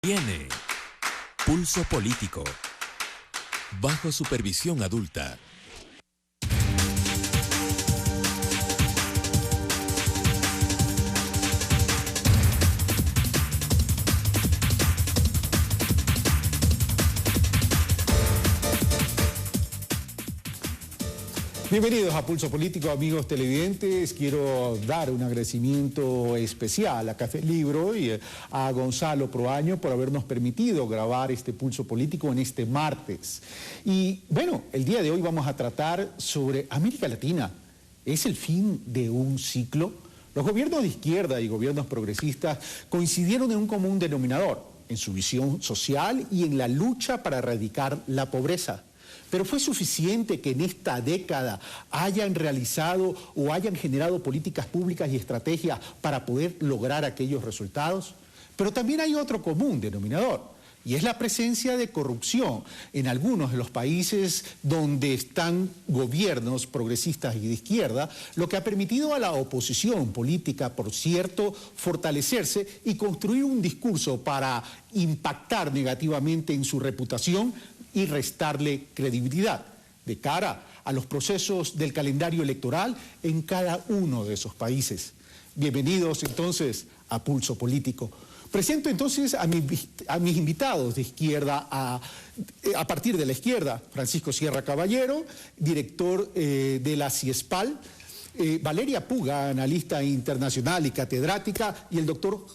Viene Pulso Político, bajo supervisión adulta. Bienvenidos a Pulso Político, amigos televidentes. Quiero dar un agradecimiento especial a Café Libro y a Gonzalo Proaño por habernos permitido grabar este Pulso Político en este martes. Y bueno, el día de hoy vamos a tratar sobre América Latina. ¿Es el fin de un ciclo? Los gobiernos de izquierda y gobiernos progresistas coincidieron en un común denominador, en su visión social y en la lucha para erradicar la pobreza. Pero ¿fue suficiente que en esta década hayan realizado o hayan generado políticas públicas y estrategias para poder lograr aquellos resultados? Pero también hay otro común denominador, y es la presencia de corrupción en algunos de los países donde están gobiernos progresistas y de izquierda, lo que ha permitido a la oposición política, por cierto, fortalecerse y construir un discurso para impactar negativamente en su reputación y restarle credibilidad de cara a los procesos del calendario electoral en cada uno de esos países. Bienvenidos entonces a Pulso Político. Presento entonces a mis invitados de izquierda, a partir de la izquierda: Francisco Sierra Caballero, director de la CIESPAL, Valeria Puga, analista internacional y catedrática, y el doctor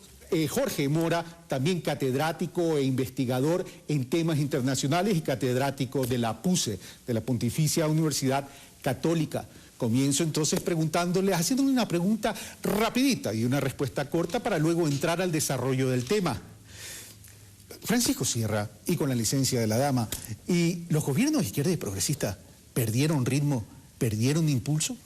Jorge Mora, también catedrático e investigador en temas internacionales y catedrático de la PUCE, de la Pontificia Universidad Católica. Comienzo entonces haciéndole una pregunta rapidita y una respuesta corta para luego entrar al desarrollo del tema. Francisco Sierra, y con la licencia de la dama, ¿y los gobiernos de izquierda y progresista perdieron ritmo, perdieron impulso?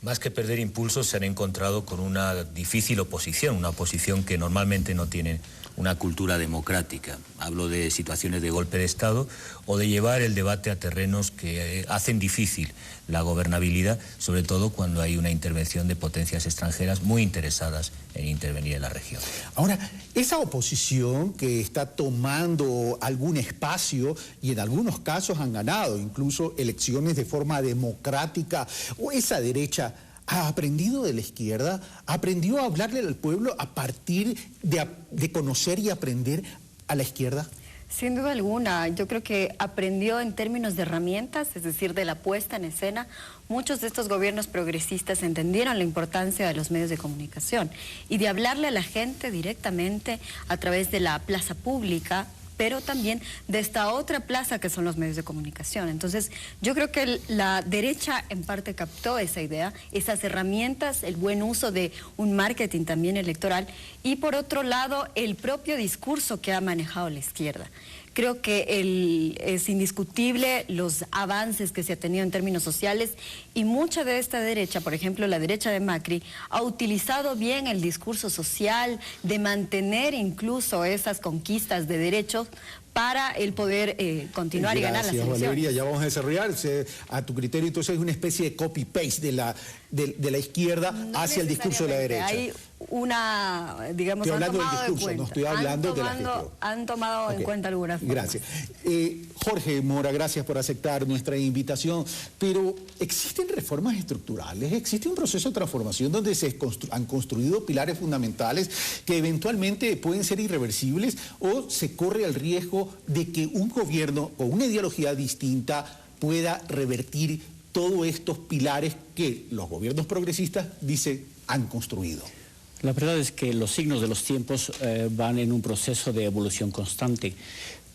Más que perder impulso, se han encontrado con una difícil oposición, una oposición que normalmente no tiene una cultura democrática. Hablo de situaciones de golpe de Estado o de llevar el debate a terrenos que hacen difícil la gobernabilidad, sobre todo cuando hay una intervención de potencias extranjeras muy interesadas en intervenir en la región. Ahora, esa oposición que está tomando algún espacio y en algunos casos han ganado incluso elecciones de forma democrática, o esa derecha ¿ha aprendido de la izquierda? ¿Aprendió a hablarle al pueblo a partir de conocer y aprender a la izquierda? Sin duda alguna, yo creo que aprendió en términos de herramientas, es decir, de la puesta en escena. Muchos de estos gobiernos progresistas entendieron la importancia de los medios de comunicación y de hablarle a la gente directamente a través de la plaza pública, pero también de esta otra plaza que son los medios de comunicación. Entonces, yo creo que la derecha en parte captó esa idea, esas herramientas, el buen uso de un marketing también electoral, y por otro lado, el propio discurso que ha manejado la izquierda. Creo que es indiscutible los avances que se ha tenido en términos sociales, y mucha de esta derecha, por ejemplo la derecha de Macri, ha utilizado bien el discurso social de mantener incluso esas conquistas de derechos para el poder continuar y ganar las elecciones. Valeria, ya vamos a desarrollar. A tu criterio, entonces, es una especie de copy-paste de la izquierda hacia el discurso de la derecha. Hay una, digamos, estoy hablando del discurso, no estoy hablando de la gestión. Han tomado en cuenta algunas formas. Gracias. Jorge Mora, gracias por aceptar nuestra invitación. Pero, ¿existen reformas estructurales? ¿Existe un proceso de transformación donde se han construido pilares fundamentales que eventualmente pueden ser irreversibles, o se corre el riesgo de que un gobierno o una ideología distinta pueda revertir todos estos pilares que los gobiernos progresistas dicen han construido? La verdad es que los signos de los tiempos van en un proceso de evolución constante.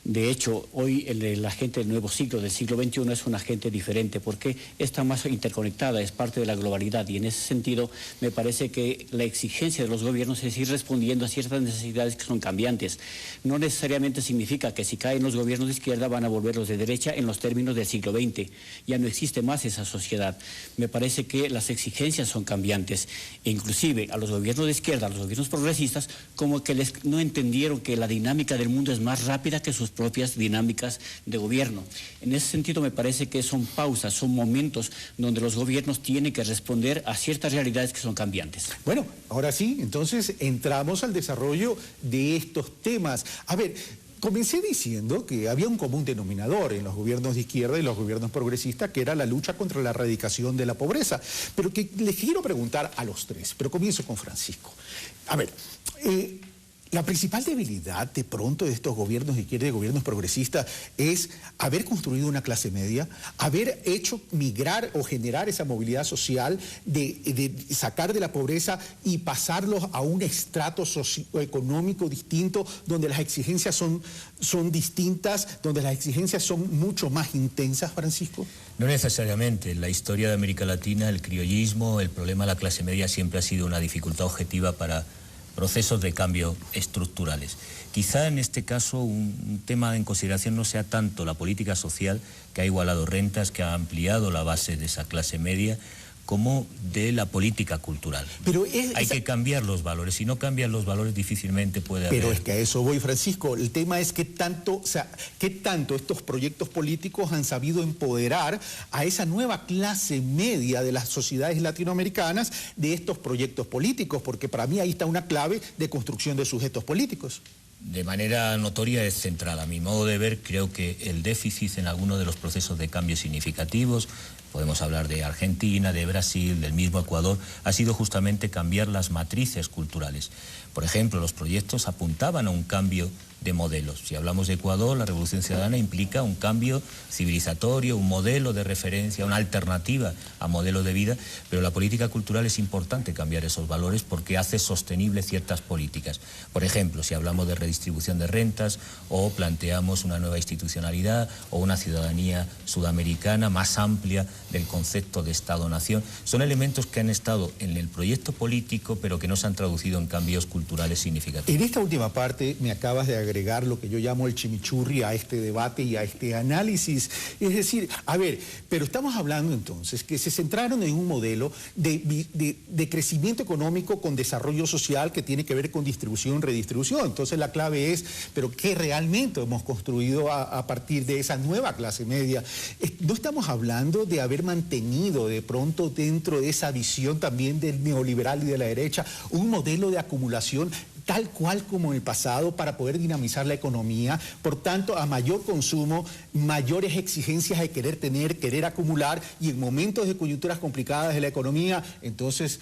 De hecho, hoy la gente del nuevo siglo, del siglo XXI, es una gente diferente porque está más interconectada, es parte de la globalidad, y en ese sentido me parece que la exigencia de los gobiernos es ir respondiendo a ciertas necesidades que son cambiantes. No necesariamente significa que si caen los gobiernos de izquierda van a volver los de derecha en los términos del siglo XX. Ya no existe más esa sociedad. Me parece que las exigencias son cambiantes, e inclusive a los gobiernos de izquierda, a los gobiernos progresistas, como que no entendieron que la dinámica del mundo es más rápida que sus propias dinámicas de gobierno. En ese sentido me parece que son pausas, son momentos donde los gobiernos tienen que responder a ciertas realidades que son cambiantes. Bueno, ahora sí, entonces entramos al desarrollo de estos temas. A ver, comencé diciendo que había un común denominador en los gobiernos de izquierda y los gobiernos progresistas, que era la lucha contra la erradicación de la pobreza. Pero que les quiero preguntar a los tres, pero comienzo con Francisco. A ver, la principal debilidad de pronto de estos gobiernos de izquierda y de gobiernos progresistas es haber construido una clase media, haber hecho migrar o generar esa movilidad social de sacar de la pobreza y pasarlos a un estrato socioeconómico distinto, donde las exigencias son distintas, donde las exigencias son mucho más intensas, Francisco. No necesariamente. En la historia de América Latina, el criollismo, el problema de la clase media siempre ha sido una dificultad objetiva para procesos de cambio estructurales. Quizá en este caso un tema en consideración no sea tanto la política social, que ha igualado rentas, que ha ampliado la base de esa clase media, como de la política cultural. Pero hay que cambiar los valores. Si no cambian los valores, difícilmente puede haber... Pero es que a eso voy, Francisco. El tema es qué tanto estos proyectos políticos han sabido empoderar a esa nueva clase media de las sociedades latinoamericanas de estos proyectos políticos, porque para mí ahí está una clave de construcción de sujetos políticos. De manera notoria es central. A mi modo de ver, creo que el déficit en algunos de los procesos de cambio significativos, podemos hablar de Argentina, de Brasil, del mismo Ecuador, ha sido justamente cambiar las matrices culturales. Por ejemplo, los proyectos apuntaban a un cambio de modelos. Si hablamos de Ecuador, la Revolución Ciudadana implica un cambio civilizatorio, un modelo de referencia, una alternativa a modelo de vida, pero la política cultural es importante cambiar esos valores porque hace sostenible ciertas políticas. Por ejemplo, si hablamos de redistribución de rentas o planteamos una nueva institucionalidad o una ciudadanía sudamericana más amplia del concepto de Estado-Nación, son elementos que han estado en el proyecto político pero que no se han traducido en cambios culturales significativos. En esta última parte me acabas de agregar lo que yo llamo el chimichurri a este debate y a este análisis. Es decir, a ver, pero estamos hablando entonces que se centraron en un modelo de crecimiento económico con desarrollo social que tiene que ver con distribución y redistribución. Entonces la clave es, pero ¿qué realmente hemos construido a partir de esa nueva clase media? No estamos hablando de haber mantenido de pronto dentro de esa visión también del neoliberal y de la derecha un modelo de acumulación tal cual como en el pasado para poder dinamizar la economía, por tanto a mayor consumo, mayores exigencias de querer tener, querer acumular, y en momentos de coyunturas complicadas de la economía, entonces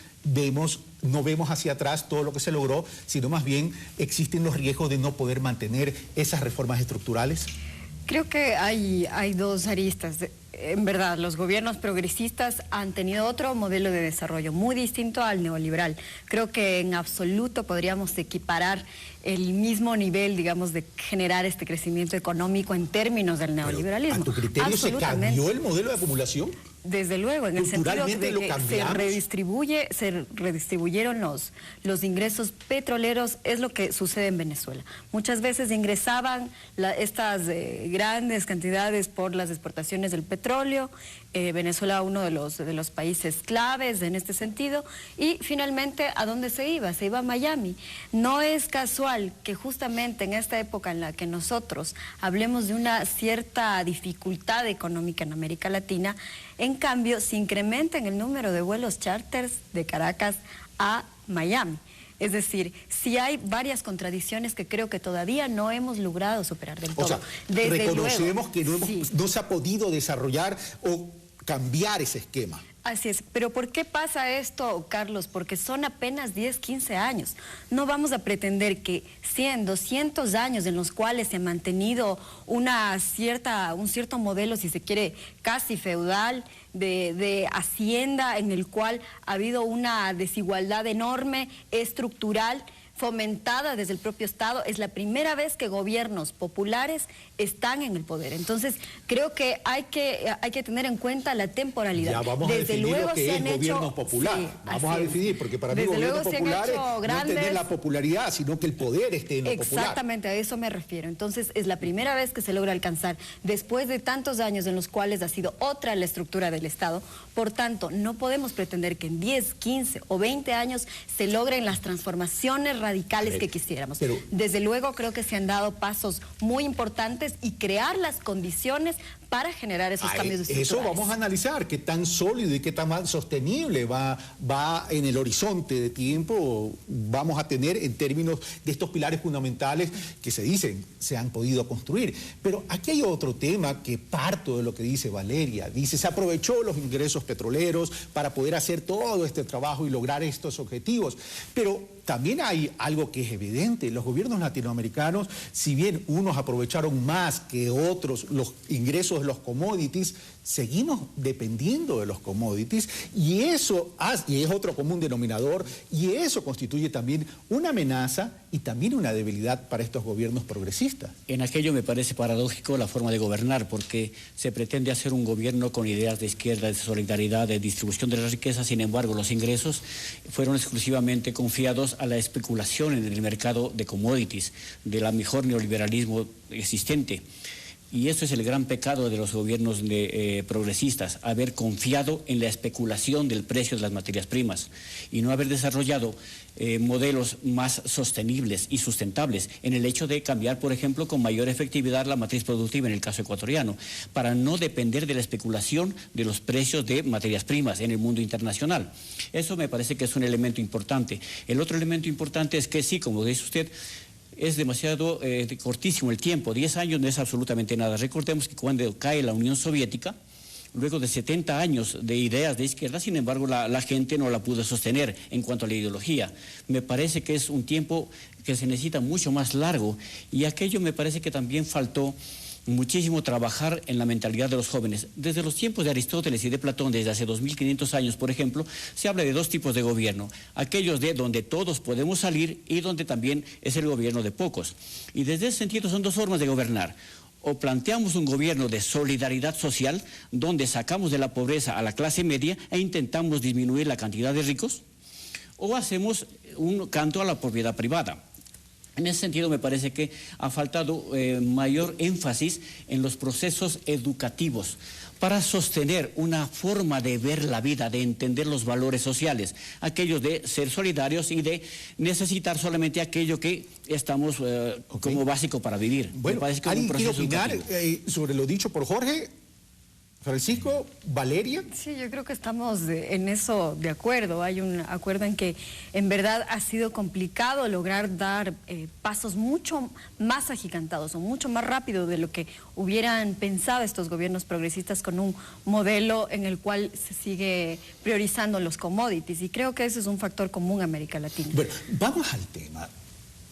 no vemos hacia atrás todo lo que se logró, sino más bien existen los riesgos de no poder mantener esas reformas estructurales. Creo que hay dos aristas. En verdad, los gobiernos progresistas han tenido otro modelo de desarrollo muy distinto al neoliberal. Creo que en absoluto podríamos equiparar el mismo nivel, digamos, de generar este crecimiento económico en términos del neoliberalismo. ¿A tu criterio se cambió el modelo de acumulación? Desde luego, en el sentido de que se redistribuyeron los ingresos petroleros, es lo que sucede en Venezuela. Muchas veces ingresaban estas grandes cantidades por las exportaciones del petróleo, Venezuela uno de los países claves en este sentido, y finalmente, ¿a dónde se iba? Se iba a Miami. No es casual que justamente en esta época en la que nosotros hablemos de una cierta dificultad económica en América Latina, en cambio, se incrementa en el número de vuelos charters de Caracas a Miami. Es decir, sí hay varias contradicciones que creo que todavía no hemos logrado superar del todo. O sea, reconocemos que no se ha podido desarrollar o cambiar ese esquema. Así es, pero ¿por qué pasa esto, Carlos? Porque son apenas 10, 15 años. No vamos a pretender que 100, 200 años en los cuales se ha mantenido un cierto modelo, si se quiere, casi feudal, de hacienda, en el cual ha habido una desigualdad enorme, estructural, fomentada desde el propio Estado. Es la primera vez que gobiernos populares están en el poder. Entonces, creo que hay que tener en cuenta la temporalidad. Ya vamos a definir lo que es gobierno popular. Sí, vamos a definir, porque para mí gobierno popular no es tener la popularidad, sino que el poder esté en lo popular. Exactamente, a eso me refiero. Entonces, es la primera vez que se logra alcanzar, después de tantos años en los cuales ha sido otra la estructura del Estado. Por tanto, no podemos pretender que en 10, 15 o 20 años se logren las transformaciones radicales que quisiéramos. Desde luego creo que se han dado pasos muy importantes y crear las condiciones para generar esos cambios estructurales. Eso vamos a analizar, qué tan sólido y qué tan sostenible va en el horizonte de tiempo vamos a tener en términos de estos pilares fundamentales que se han podido construir. Pero aquí hay otro tema que parto de lo que dice Valeria. Dice, se aprovechó los ingresos petroleros para poder hacer todo este trabajo y lograr estos objetivos. Pero también hay algo que es evidente. Los gobiernos latinoamericanos, si bien unos aprovecharon más que otros los ingresos de los commodities, seguimos dependiendo de los commodities y eso y es otro común denominador y eso constituye también una amenaza y también una debilidad para estos gobiernos progresistas. En aquello me parece paradójico la forma de gobernar, porque se pretende hacer un gobierno con ideas de izquierda, de solidaridad, de distribución de la riqueza. Sin embargo, los ingresos fueron exclusivamente confiados a la especulación en el mercado de commodities, del mejor neoliberalismo existente. Y eso es el gran pecado de los gobiernos progresistas, haber confiado en la especulación del precio de las materias primas y no haber desarrollado modelos más sostenibles y sustentables en el hecho de cambiar, por ejemplo, con mayor efectividad la matriz productiva en el caso ecuatoriano, para no depender de la especulación de los precios de materias primas en el mundo internacional. Eso me parece que es un elemento importante. El otro elemento importante es que sí, como dice usted, es demasiado cortísimo el tiempo, 10 años no es absolutamente nada. Recordemos que cuando cae la Unión Soviética, luego de 70 años de ideas de izquierda, sin embargo la gente no la pudo sostener en cuanto a la ideología. Me parece que es un tiempo que se necesita mucho más largo y aquello me parece que también faltó muchísimo trabajar en la mentalidad de los jóvenes. Desde los tiempos de Aristóteles y de Platón, desde hace 2500 años, por ejemplo, se habla de dos tipos de gobierno, aquellos de donde todos podemos salir y donde también es el gobierno de pocos. Y desde ese sentido son dos formas de gobernar. O planteamos un gobierno de solidaridad social, donde sacamos de la pobreza a la clase media e intentamos disminuir la cantidad de ricos, o hacemos un canto a la propiedad privada. En ese sentido me parece que ha faltado mayor énfasis en los procesos educativos para sostener una forma de ver la vida, de entender los valores sociales, aquellos de ser solidarios y de necesitar solamente aquello que estamos como básico para vivir. Bueno, me parece que ¿alguien quiere opinar sobre lo dicho por Jorge? Francisco, Valeria. Sí, yo creo que estamos en eso de acuerdo. Hay un acuerdo en que en verdad ha sido complicado lograr dar pasos mucho más agigantados o mucho más rápido de lo que hubieran pensado estos gobiernos progresistas con un modelo en el cual se sigue priorizando los commodities y creo que ese es un factor común a América Latina. Bueno, vamos al tema.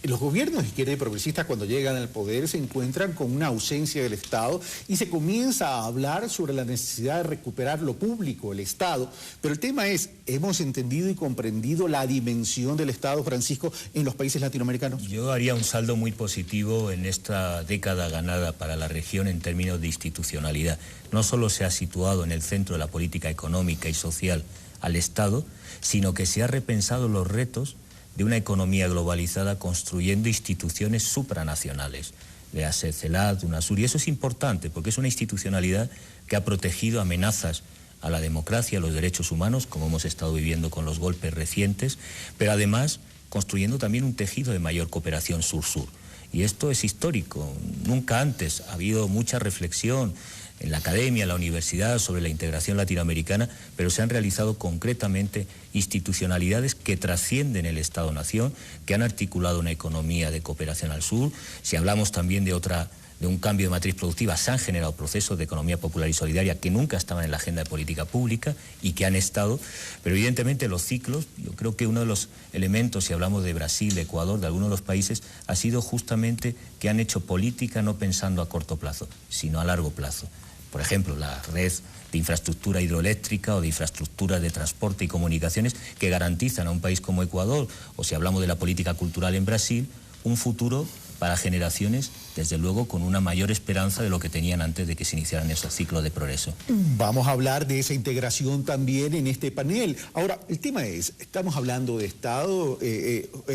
Los gobiernos de izquierda y progresistas cuando llegan al poder se encuentran con una ausencia del Estado y se comienza a hablar sobre la necesidad de recuperar lo público, el Estado. Pero el tema es, ¿hemos entendido y comprendido la dimensión del Estado, Francisco, en los países latinoamericanos? Yo haría un saldo muy positivo en esta década ganada para la región en términos de institucionalidad. No solo se ha situado en el centro de la política económica y social al Estado, sino que se ha repensado los retos de una economía globalizada construyendo instituciones supranacionales, de CELAC, UNASUR, y eso es importante porque es una institucionalidad que ha protegido amenazas a la democracia, a los derechos humanos, como hemos estado viviendo con los golpes recientes, pero además construyendo también un tejido de mayor cooperación sur-sur. Y esto es histórico, nunca antes ha habido mucha reflexión en la academia, en la universidad, sobre la integración latinoamericana, pero se han realizado concretamente institucionalidades que trascienden el Estado-Nación, que han articulado una economía de cooperación al sur. Si hablamos también de un cambio de matriz productiva, se han generado procesos de economía popular y solidaria que nunca estaban en la agenda de política pública y que han estado, pero evidentemente los ciclos, yo creo que uno de los elementos, si hablamos de Brasil, de Ecuador, de algunos de los países, ha sido justamente que han hecho política no pensando a corto plazo, sino a largo plazo. Por ejemplo, la red de infraestructura hidroeléctrica o de infraestructura de transporte y comunicaciones que garantizan a un país como Ecuador, o si hablamos de la política cultural en Brasil, un futuro para generaciones, desde luego, con una mayor esperanza de lo que tenían antes de que se iniciaran esos ciclos de progreso. Vamos a hablar de esa integración también en este panel. Ahora, el tema es, estamos hablando de Estado,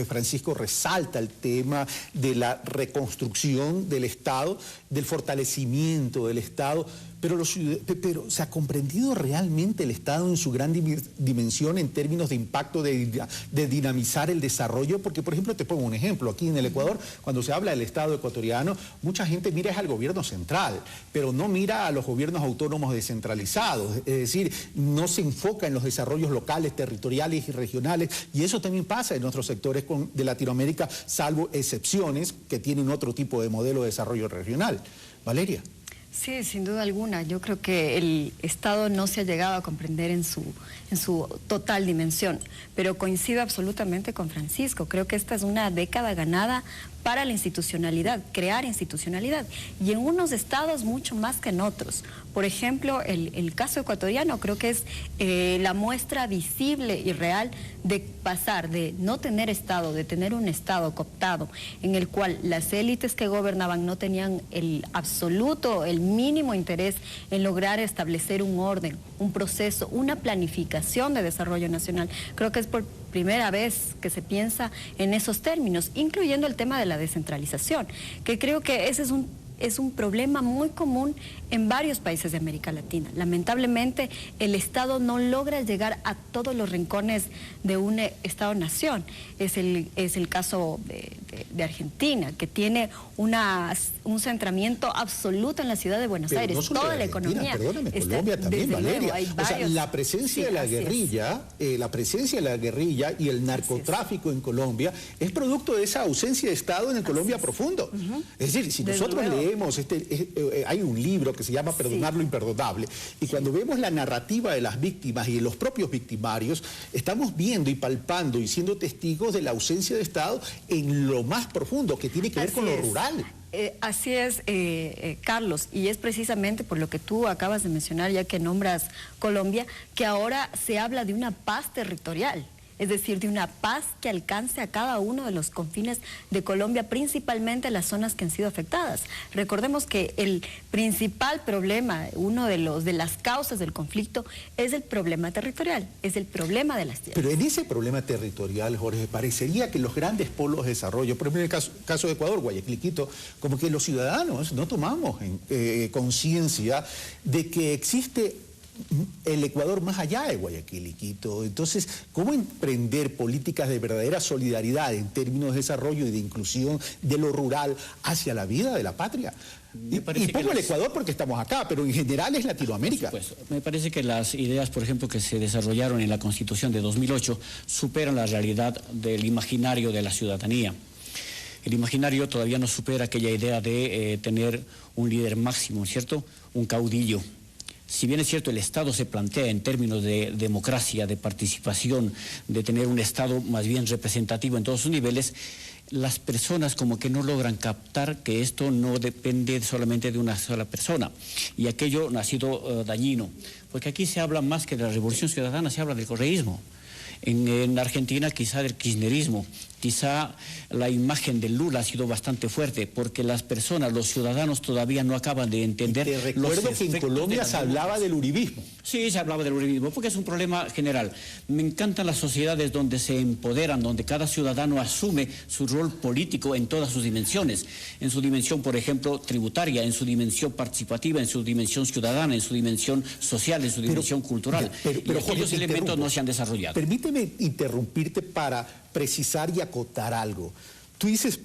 Francisco resalta el tema de la reconstrucción del Estado, del fortalecimiento del Estado, Pero ¿se ha comprendido realmente el Estado en su gran dimensión en términos de impacto de dinamizar el desarrollo? Porque, por ejemplo, te pongo un ejemplo. Aquí en el Ecuador, cuando se habla del Estado ecuatoriano, mucha gente mira al gobierno central, pero no mira a los gobiernos autónomos descentralizados. Es decir, no se enfoca en los desarrollos locales, territoriales y regionales, y eso también pasa en otros sectores de Latinoamérica, salvo excepciones que tienen otro tipo de modelo de desarrollo regional. Valeria. Sí, sin duda alguna. Yo creo que el Estado no se ha llegado a comprender en su total dimensión, pero coincido absolutamente con Francisco. Creo que esta es una década ganada para la institucionalidad, crear institucionalidad, y en unos estados mucho más que en otros. Por ejemplo, el caso ecuatoriano creo que es la muestra visible y real de pasar de no tener Estado, de tener un Estado cooptado, en el cual las élites que gobernaban no tenían el mínimo interés en lograr establecer un orden, un proceso, una planificación de desarrollo nacional. Creo que es por primera vez que se piensa en esos términos, incluyendo el tema de la descentralización, que creo que ese es un problema muy común en varios países de América Latina. Lamentablemente, el Estado no logra llegar a todos los rincones de un Estado-nación. Es el caso de Argentina, que tiene un centramiento absoluto en la ciudad de Buenos Aires. No solo toda de la Argentina, economía. Perdóname, Colombia también, Valeria. O sea, la presencia de la guerrilla, y el narcotráfico en Colombia es producto de esa ausencia de Estado en el Colombia profundo. Es decir, si nosotros leemos, hay un libro que se llama Perdonar lo imperdonable, y cuando vemos la narrativa de las víctimas y de los propios victimarios, estamos viendo y palpando y siendo testigos de la ausencia de Estado en lo más profundo, que tiene que ver con lo rural. Así es, Carlos, y es precisamente por lo que tú acabas de mencionar, ya que nombras Colombia, que ahora se habla de una paz territorial. Es decir, de una paz que alcance a cada uno de los confines de Colombia, principalmente las zonas que han sido afectadas. Recordemos que el principal problema, uno de las causas del conflicto, es el problema territorial, es el problema de las tierras. Pero en ese problema territorial, Jorge, parecería que los grandes polos de desarrollo, por ejemplo en el caso de Ecuador, Guayaquil, Quito, como que los ciudadanos no tomamos conciencia de que existe el Ecuador más allá de Guayaquil y Quito. Entonces, ¿cómo emprender políticas de verdadera solidaridad en términos de desarrollo y de inclusión de lo rural hacia la vida de la patria? Y pongo el Ecuador porque estamos acá, pero en general es Latinoamérica. Por supuesto. Me parece que las ideas, por ejemplo, que se desarrollaron en la Constitución de 2008 superan la realidad del imaginario de la ciudadanía. El imaginario todavía no supera aquella idea de tener un líder máximo, ¿cierto? Un caudillo. Si bien es cierto, el Estado se plantea en términos de democracia, de participación, de tener un Estado más bien representativo en todos sus niveles, las personas como que no logran captar que esto no depende solamente de una sola persona. Y aquello ha sido dañino, porque aquí se habla más que de la revolución ciudadana, se habla del correísmo. En Argentina quizá del kirchnerismo, quizá la imagen de Lula ha sido bastante fuerte, porque las personas, los ciudadanos todavía no acaban de entender. Y te recuerdo que en Colombia se hablaba del uribismo. Sí, se hablaba del uribismo, porque es un problema general. Me encantan las sociedades donde se empoderan, donde cada ciudadano asume su rol político en todas sus dimensiones. En su dimensión, por ejemplo, tributaria, en su dimensión participativa, en su dimensión ciudadana, en su dimensión social, en su dimensión cultural. Pero aquellos elementos no se han desarrollado. Permíteme interrumpirte para precisar y acotar algo. Tú dices,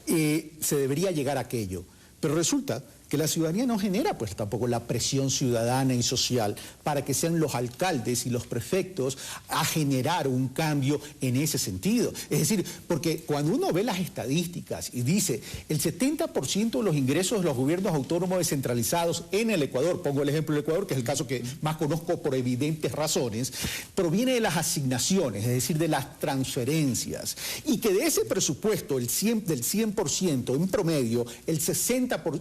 se debería llegar a aquello, pero resulta que la ciudadanía no genera pues tampoco la presión ciudadana y social para que sean los alcaldes y los prefectos a generar un cambio en ese sentido. Es decir, porque cuando uno ve las estadísticas y dice el 70% de los ingresos de los gobiernos autónomos descentralizados en el Ecuador, pongo el ejemplo del Ecuador, que es el caso que más conozco por evidentes razones, proviene de las asignaciones, es decir, de las transferencias, y que de ese presupuesto del 100% en promedio,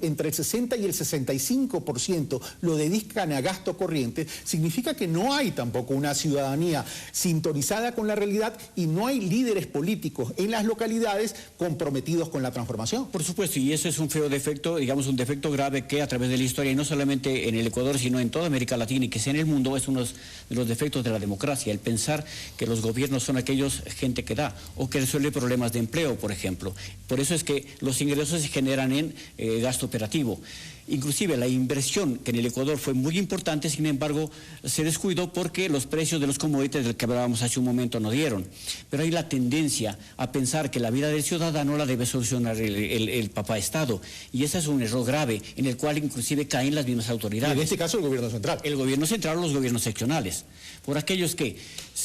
entre el 60 y el 65% lo dedican a gasto corriente, significa que no hay tampoco una ciudadanía sintonizada con la realidad y no hay líderes políticos en las localidades comprometidos con la transformación. Por supuesto, y eso es un feo defecto, digamos un defecto grave que a través de la historia, y no solamente en el Ecuador, sino en toda América Latina y que sea en el mundo, es uno de los defectos de la democracia, el pensar que los gobiernos son aquellos gente que da o que resuelve problemas de empleo, por ejemplo. Por eso es que los ingresos se generan en gasto operativo. Inclusive la inversión que en el Ecuador fue muy importante, sin embargo, se descuidó porque los precios de los commodities del que hablábamos hace un momento no dieron. Pero hay la tendencia a pensar que la vida del ciudadano la debe solucionar el papá Estado. Y ese es un error grave, en el cual inclusive caen las mismas autoridades. En este caso el gobierno central. El gobierno central o los gobiernos seccionales. Por aquellos que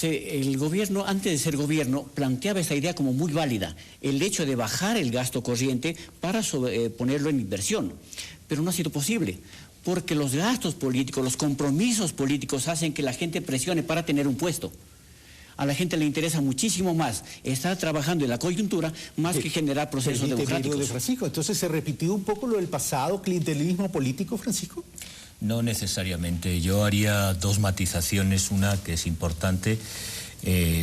el gobierno, antes de ser gobierno, planteaba esta idea como muy válida. El hecho de bajar el gasto corriente para ponerlo en inversión. Pero no ha sido posible, porque los gastos políticos, los compromisos políticos hacen que la gente presione para tener un puesto. A la gente le interesa muchísimo más estar trabajando en la coyuntura más que generar procesos democráticos. Francisco, entonces se repitió un poco lo del pasado clientelismo político, Francisco. No necesariamente. Yo haría dos matizaciones. Una que es importante.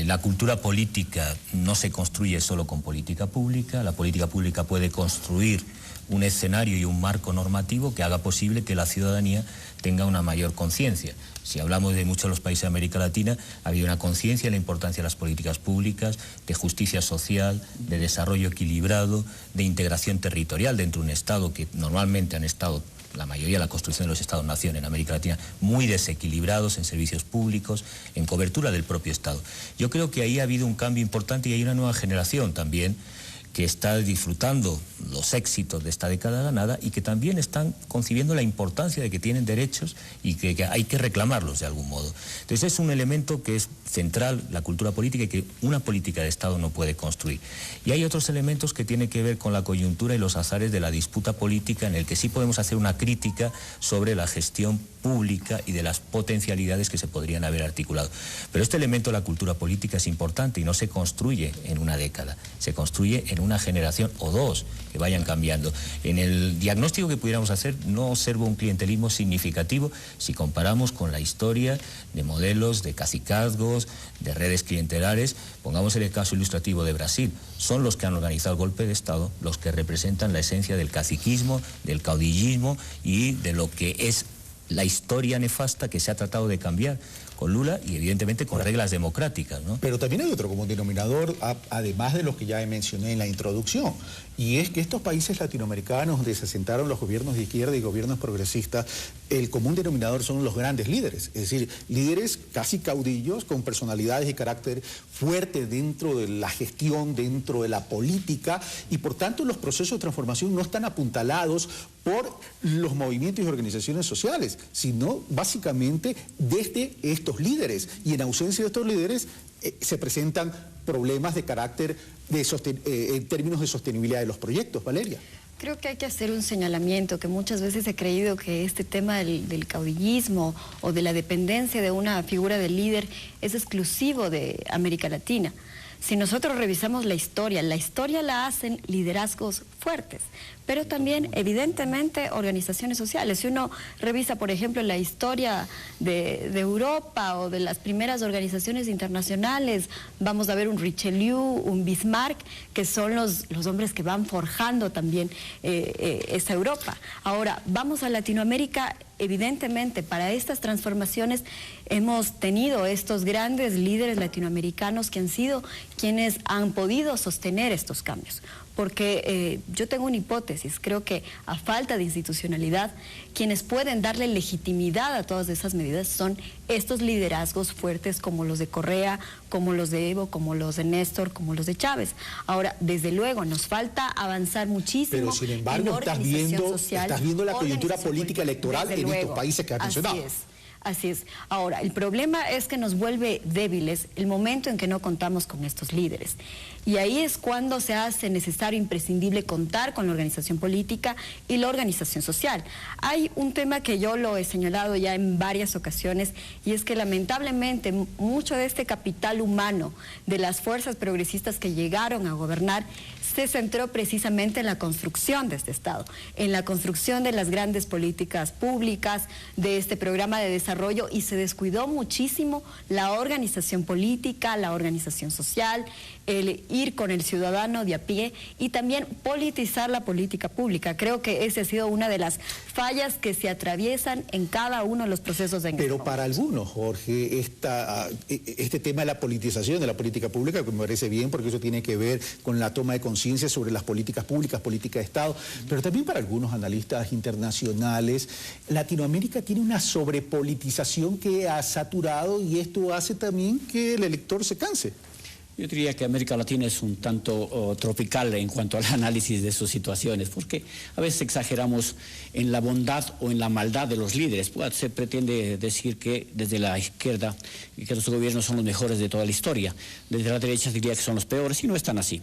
La cultura política no se construye solo con política pública. La política pública puede construir un escenario y un marco normativo que haga posible que la ciudadanía tenga una mayor conciencia. Si hablamos de muchos de los países de América Latina, ha habido una conciencia de la importancia de las políticas públicas, de justicia social, de desarrollo equilibrado, de integración territorial dentro de un Estado que normalmente han estado, la mayoría de la construcción de los Estados-nación en América Latina, muy desequilibrados en servicios públicos, en cobertura del propio Estado. Yo creo que ahí ha habido un cambio importante y hay una nueva generación también que está disfrutando los éxitos de esta década ganada y que también están concibiendo la importancia de que tienen derechos y que hay que reclamarlos de algún modo. Entonces es un elemento que es central, la cultura política, y que una política de Estado no puede construir. Y hay otros elementos que tienen que ver con la coyuntura y los azares de la disputa política, en el que sí podemos hacer una crítica sobre la gestión pública y de las potencialidades que se podrían haber articulado. Pero este elemento de la cultura política es importante y no se construye en una década, se construye en una generación o dos que vayan cambiando. En el diagnóstico que pudiéramos hacer no observo un clientelismo significativo si comparamos con la historia de modelos de cacicazgos, de redes clientelares. Pongamos el caso ilustrativo de Brasil. Son los que han organizado el golpe de Estado, los que representan la esencia del caciquismo, del caudillismo y de lo que es la historia nefasta que se ha tratado de cambiar con Lula y evidentemente con reglas democráticas, ¿no? Pero también hay otro común denominador, además de los que ya mencioné en la introducción, y es que estos países latinoamericanos donde se asentaron los gobiernos de izquierda y gobiernos progresistas, el común denominador son los grandes líderes, es decir, líderes casi caudillos con personalidades y carácter fuerte dentro de la gestión, dentro de la política, y por tanto los procesos de transformación no están apuntalados por los movimientos y organizaciones sociales, sino básicamente desde estos líderes, y en ausencia de estos líderes se presentan problemas de carácter en términos de sostenibilidad de los proyectos. Valeria. Creo que hay que hacer un señalamiento, que muchas veces he creído que este tema del caudillismo o de la dependencia de una figura de líder es exclusivo de América Latina. Si nosotros revisamos la historia la hacen liderazgos fuertes, pero también evidentemente organizaciones sociales. Si uno revisa, por ejemplo, la historia de Europa o de las primeras organizaciones internacionales, vamos a ver un Richelieu, un Bismarck, que son los hombres que van forjando también esa Europa. Ahora, vamos a Latinoamérica. Evidentemente, para estas transformaciones hemos tenido estos grandes líderes latinoamericanos que han sido quienes han podido sostener estos cambios. Porque yo tengo una hipótesis, creo que a falta de institucionalidad, quienes pueden darle legitimidad a todas esas medidas son estos liderazgos fuertes como los de Correa, como los de Evo, como los de Néstor, como los de Chávez. Ahora, desde luego, nos falta avanzar muchísimo. Pero sin embargo, estás viendo la coyuntura política electoral en estos países que has mencionado. Así es. Ahora, el problema es que nos vuelve débiles el momento en que no contamos con estos líderes. Y ahí es cuando se hace necesario, imprescindible, contar con la organización política y la organización social. Hay un tema que yo lo he señalado ya en varias ocasiones, y es que lamentablemente mucho de este capital humano de las fuerzas progresistas que llegaron a gobernar se centró precisamente en la construcción de este Estado, en la construcción de las grandes políticas públicas, de este programa de desarrollo, y se descuidó muchísimo la organización política, la organización social, el ir con el ciudadano de a pie y también politizar la política pública. Creo que esa ha sido una de las fallas que se atraviesan en cada uno de los procesos de Pero para algunos, Jorge, este tema de la politización de la política pública, que me parece bien porque eso tiene que ver con la toma de conciencia conciencia sobre las políticas públicas, política de Estado, pero también para algunos analistas internacionales, Latinoamérica tiene una sobrepolitización que ha saturado y esto hace también que el elector se canse. Yo diría que América Latina es un tanto tropical en cuanto al análisis de sus situaciones, porque a veces exageramos en la bondad o en la maldad de los líderes. Pues se pretende decir que desde la izquierda que los gobiernos son los mejores de toda la historia. Desde la derecha diría que son los peores y no están así.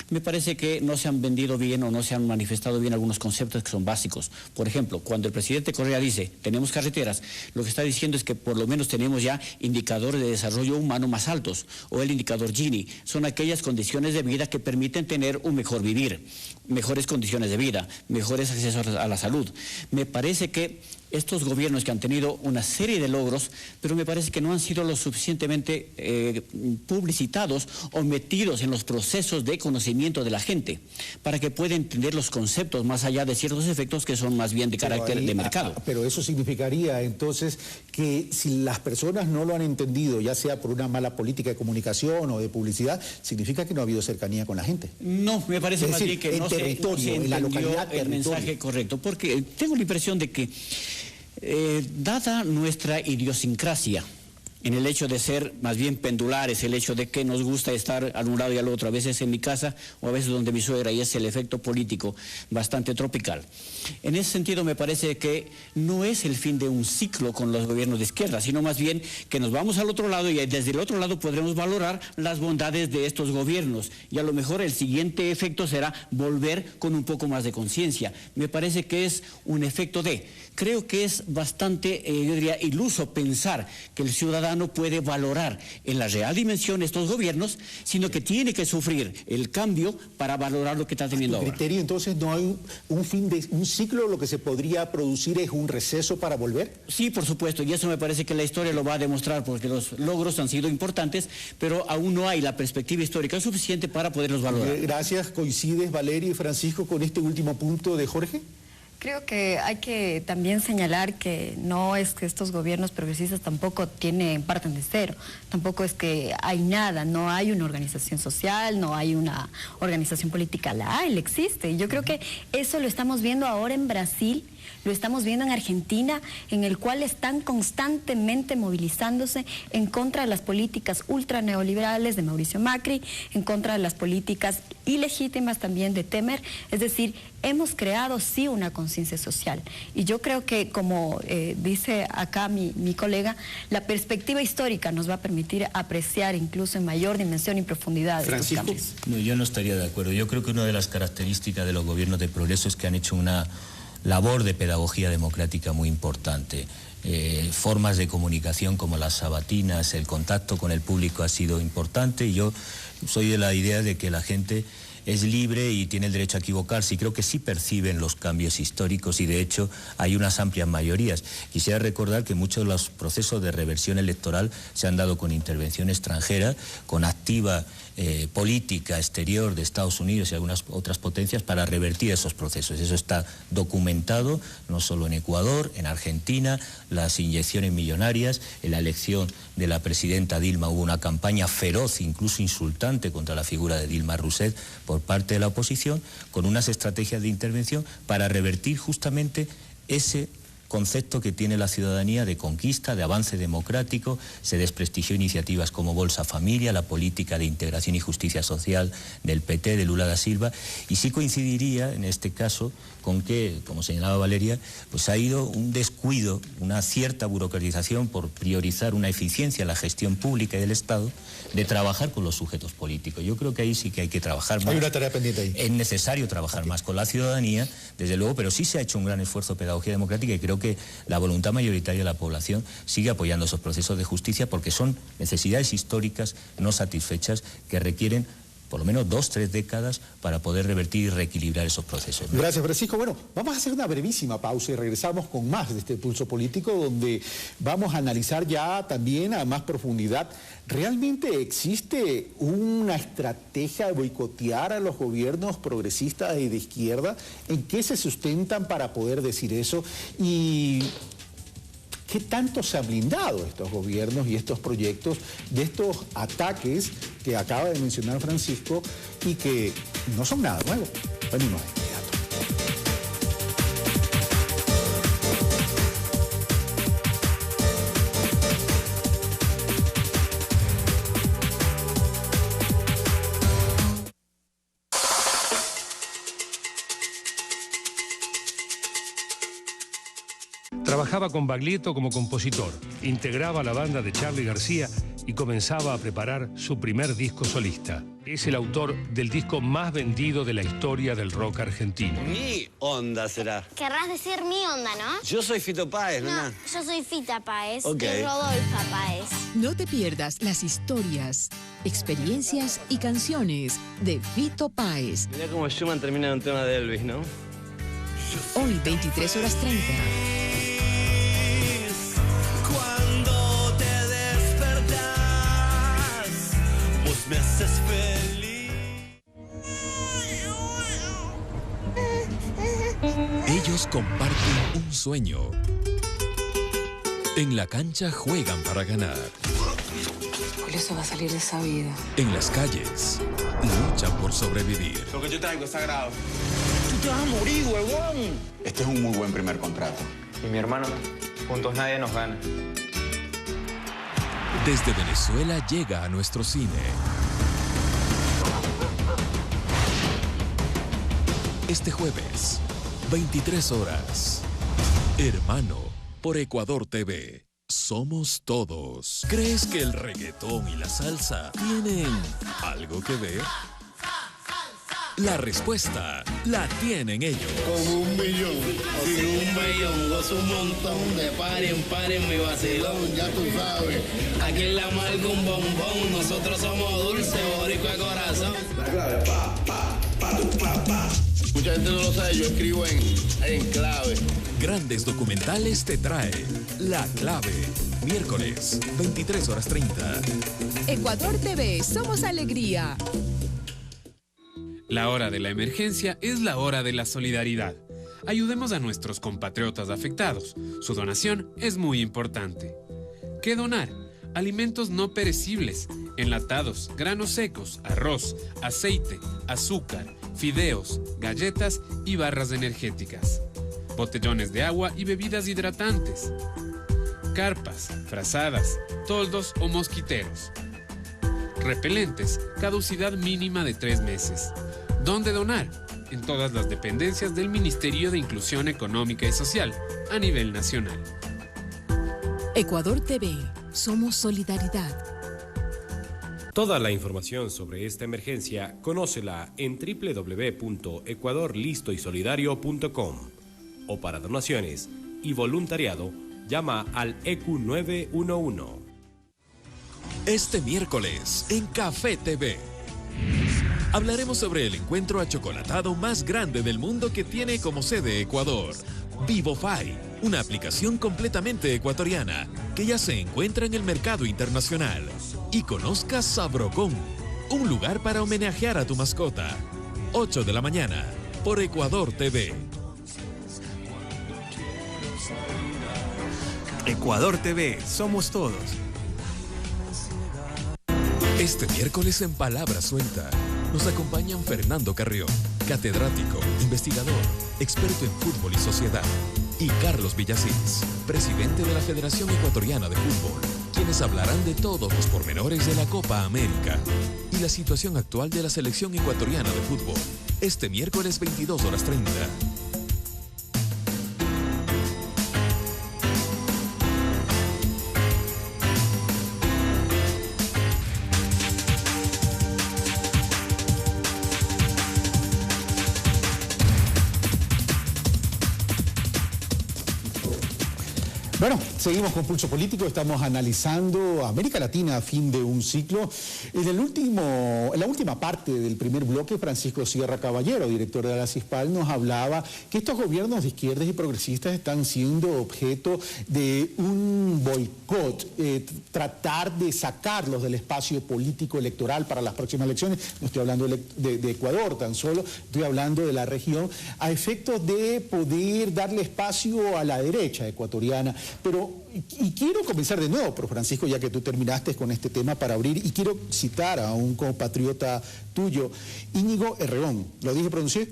Me parece que no se han vendido bien o no se han manifestado bien algunos conceptos que son básicos. Por ejemplo, cuando el presidente Correa dice, tenemos carreteras, lo que está diciendo es que por lo menos tenemos ya indicadores de desarrollo humano más altos, o el indicador Gini. Son aquellas condiciones de vida que permiten tener un mejor vivir, mejores condiciones de vida, mejores accesos a la salud. Me parece que estos gobiernos que han tenido una serie de logros, pero me parece que no han sido lo suficientemente publicitados o metidos en los procesos de conocimiento de la gente, para que pueda entender los conceptos más allá de ciertos efectos que son más bien de carácter de mercado. Pero eso significaría entonces que si las personas no lo han entendido, ya sea por una mala política de comunicación o de publicidad, significa que no ha habido cercanía con la gente. No, me parece más bien que no se en la localidad, el mensaje correcto, porque tengo la impresión de que dada nuestra idiosincrasia, en el hecho de ser más bien pendulares, el hecho de que nos gusta estar a un lado y al otro, a veces en mi casa o a veces donde mi suegra, y es el efecto político bastante tropical. En ese sentido me parece que no es el fin de un ciclo con los gobiernos de izquierda, sino más bien que nos vamos al otro lado y desde el otro lado podremos valorar las bondades de estos gobiernos, y a lo mejor el siguiente efecto será volver con un poco más de conciencia. Me parece que es un efecto creo que es bastante, yo diría, iluso pensar que el ciudadano puede valorar en la real dimensión estos gobiernos, sino que tiene que sufrir el cambio para valorar lo que está teniendo ahora. ¿Criterio entonces no hay un fin de un ciclo? ¿Lo que se podría producir es un receso para volver? Sí, por supuesto, y eso me parece que la historia lo va a demostrar, porque los logros han sido importantes, pero aún no hay la perspectiva histórica suficiente para poderlos valorar. Gracias. ¿Coincides, Valeria y Francisco, con este último punto de Jorge? Creo que hay que también señalar que no es que estos gobiernos progresistas tampoco parten de cero, tampoco es que hay nada, no hay una organización social, no hay una organización política, la existe. Y yo creo que eso lo estamos viendo ahora en Brasil, lo estamos viendo en Argentina, en el cual están constantemente movilizándose en contra de las políticas ultra neoliberales de Mauricio Macri, en contra de las políticas ilegítimas también de Temer. Es decir, hemos creado sí una conciencia social. Y yo creo que, como dice acá mi colega, la perspectiva histórica nos va a permitir apreciar incluso en mayor dimensión y profundidad estos cambios. No, yo no estaría de acuerdo. Yo creo que una de las características de los gobiernos de progreso es que han hecho una labor de pedagogía democrática muy importante. Formas de comunicación como las sabatinas, el contacto con el público ha sido importante, y yo soy de la idea de que la gente es libre y tiene el derecho a equivocarse, y creo que sí perciben los cambios históricos, y de hecho hay unas amplias mayorías. Quisiera recordar que muchos de los procesos de reversión electoral se han dado con intervención extranjera, con activa política exterior de Estados Unidos y algunas otras potencias para revertir esos procesos. Eso está documentado no solo en Ecuador, en Argentina, las inyecciones millonarias, en la elección de la presidenta Dilma hubo una campaña feroz, incluso insultante, contra la figura de Dilma Rousseff por parte de la oposición, con unas estrategias de intervención para revertir justamente ese concepto que tiene la ciudadanía de conquista, de avance democrático. Se desprestigió iniciativas como Bolsa Familia, la política de integración y justicia social del PT, de Lula da Silva, y sí coincidiría en este caso con que, como señalaba Valeria, pues ha ido un descuido, una cierta burocratización por priorizar una eficiencia en la gestión pública y del Estado, de trabajar con los sujetos políticos. Yo creo que ahí sí que hay que trabajar más. Hay una tarea pendiente ahí. Es necesario trabajar más con la ciudadanía, desde luego, pero sí se ha hecho un gran esfuerzo de pedagogía democrática, y creo que la voluntad mayoritaria de la población sigue apoyando esos procesos de justicia, porque son necesidades históricas no satisfechas que requieren por lo menos 2 o 3 décadas para poder revertir y reequilibrar esos procesos, ¿no? Gracias, Francisco. Bueno, vamos a hacer una brevísima pausa y regresamos con más de este Pulso Político, donde vamos a analizar ya también a más profundidad. ¿Realmente existe una estrategia de boicotear a los gobiernos progresistas y de izquierda? ¿En qué se sustentan para poder decir eso? Y ¿Qué tanto se han blindado estos gobiernos y estos proyectos de estos ataques que acaba de mencionar Francisco y que no son nada nuevo? Venimos de inmediato. Trabajaba con Baglietto como compositor, integraba la banda de Charly García y comenzaba a preparar su primer disco solista. Es el autor del disco más vendido de la historia del rock argentino. Mi onda será. Querrás decir mi onda, ¿no? Yo soy Fito Páez, ¿no? No, yo soy Fita Páez Ok. y Rodolfa Páez. No te pierdas las historias, experiencias y canciones de Fito Páez. Mirá cómo Schumann termina en un tema de Elvis, ¿no? Hoy 23:30. Cuando te despertás, vos me haces feliz. Ellos comparten un sueño. En la cancha juegan para ganar. Por eso va a salir de esa vida. En las calles luchan por sobrevivir. Lo que yo traigo es sagrado. ¡Tú te vas a morir, huevón! Este es un muy buen primer contrato. Y mi hermano, juntos nadie nos gana. Desde Venezuela llega a nuestro cine este jueves, 23 horas. Hermano, por Ecuador TV. Somos todos. ¿Crees que el reggaetón y la salsa tienen algo que ver? La respuesta la tienen ellos. Con 1 millón, sin 1 millón, gozo un montón de paren mi vacilón, ya tú sabes. Aquí en la marca un bombón, nosotros somos dulce, boricua de corazón. La clave, pa. Mucha gente no lo sabe, yo escribo en clave. Grandes Documentales te trae La Clave. Miércoles, 23:30. Ecuador TV, somos alegría. La hora de la emergencia es la hora de la solidaridad. Ayudemos a nuestros compatriotas afectados. Su donación es muy importante. ¿Qué donar? Alimentos no perecibles, enlatados, granos secos, arroz, aceite, azúcar, fideos, galletas y barras energéticas. Botellones de agua y bebidas hidratantes. Carpas, frazadas, toldos o mosquiteros. Repelentes, caducidad mínima de 3 meses. ¿Dónde donar? En todas las dependencias del Ministerio de Inclusión Económica y Social, a nivel nacional. Ecuador TV, somos solidaridad. Toda la información sobre esta emergencia, conócela en www.ecuadorlistoysolidario.com o para donaciones y voluntariado, llama al ECU 911. Este miércoles en Café TV hablaremos sobre el encuentro achocolatado más grande del mundo que tiene como sede Ecuador. VivoFi, una aplicación completamente ecuatoriana que ya se encuentra en el mercado internacional. Y conozca Sabrocón, un lugar para homenajear a tu mascota. 8 de la mañana, por Ecuador TV. Ecuador TV, somos todos. Este miércoles en Palabra Suelta nos acompañan Fernando Carrión, catedrático, investigador, experto en fútbol y sociedad, y Carlos Villasís, presidente de la Federación Ecuatoriana de Fútbol, quienes hablarán de todos los pormenores de la Copa América y la situación actual de la selección ecuatoriana de fútbol. Este miércoles 22:30. Bueno, seguimos con Pulso Político, estamos analizando América Latina a fin de un ciclo. En la última parte del primer bloque, Francisco Sierra Caballero, director de la CISPAL, nos hablaba que estos gobiernos de izquierdas y progresistas están siendo objeto de un boicot, tratar de sacarlos del espacio político electoral para las próximas elecciones. No estoy hablando de Ecuador tan solo, estoy hablando de la región, a efectos de poder darle espacio a la derecha ecuatoriana. Pero, y quiero comenzar de nuevo, por Francisco, ya que tú terminaste con este tema para abrir, y quiero citar a un compatriota tuyo, Íñigo Errejón. ¿Lo dije pronuncié?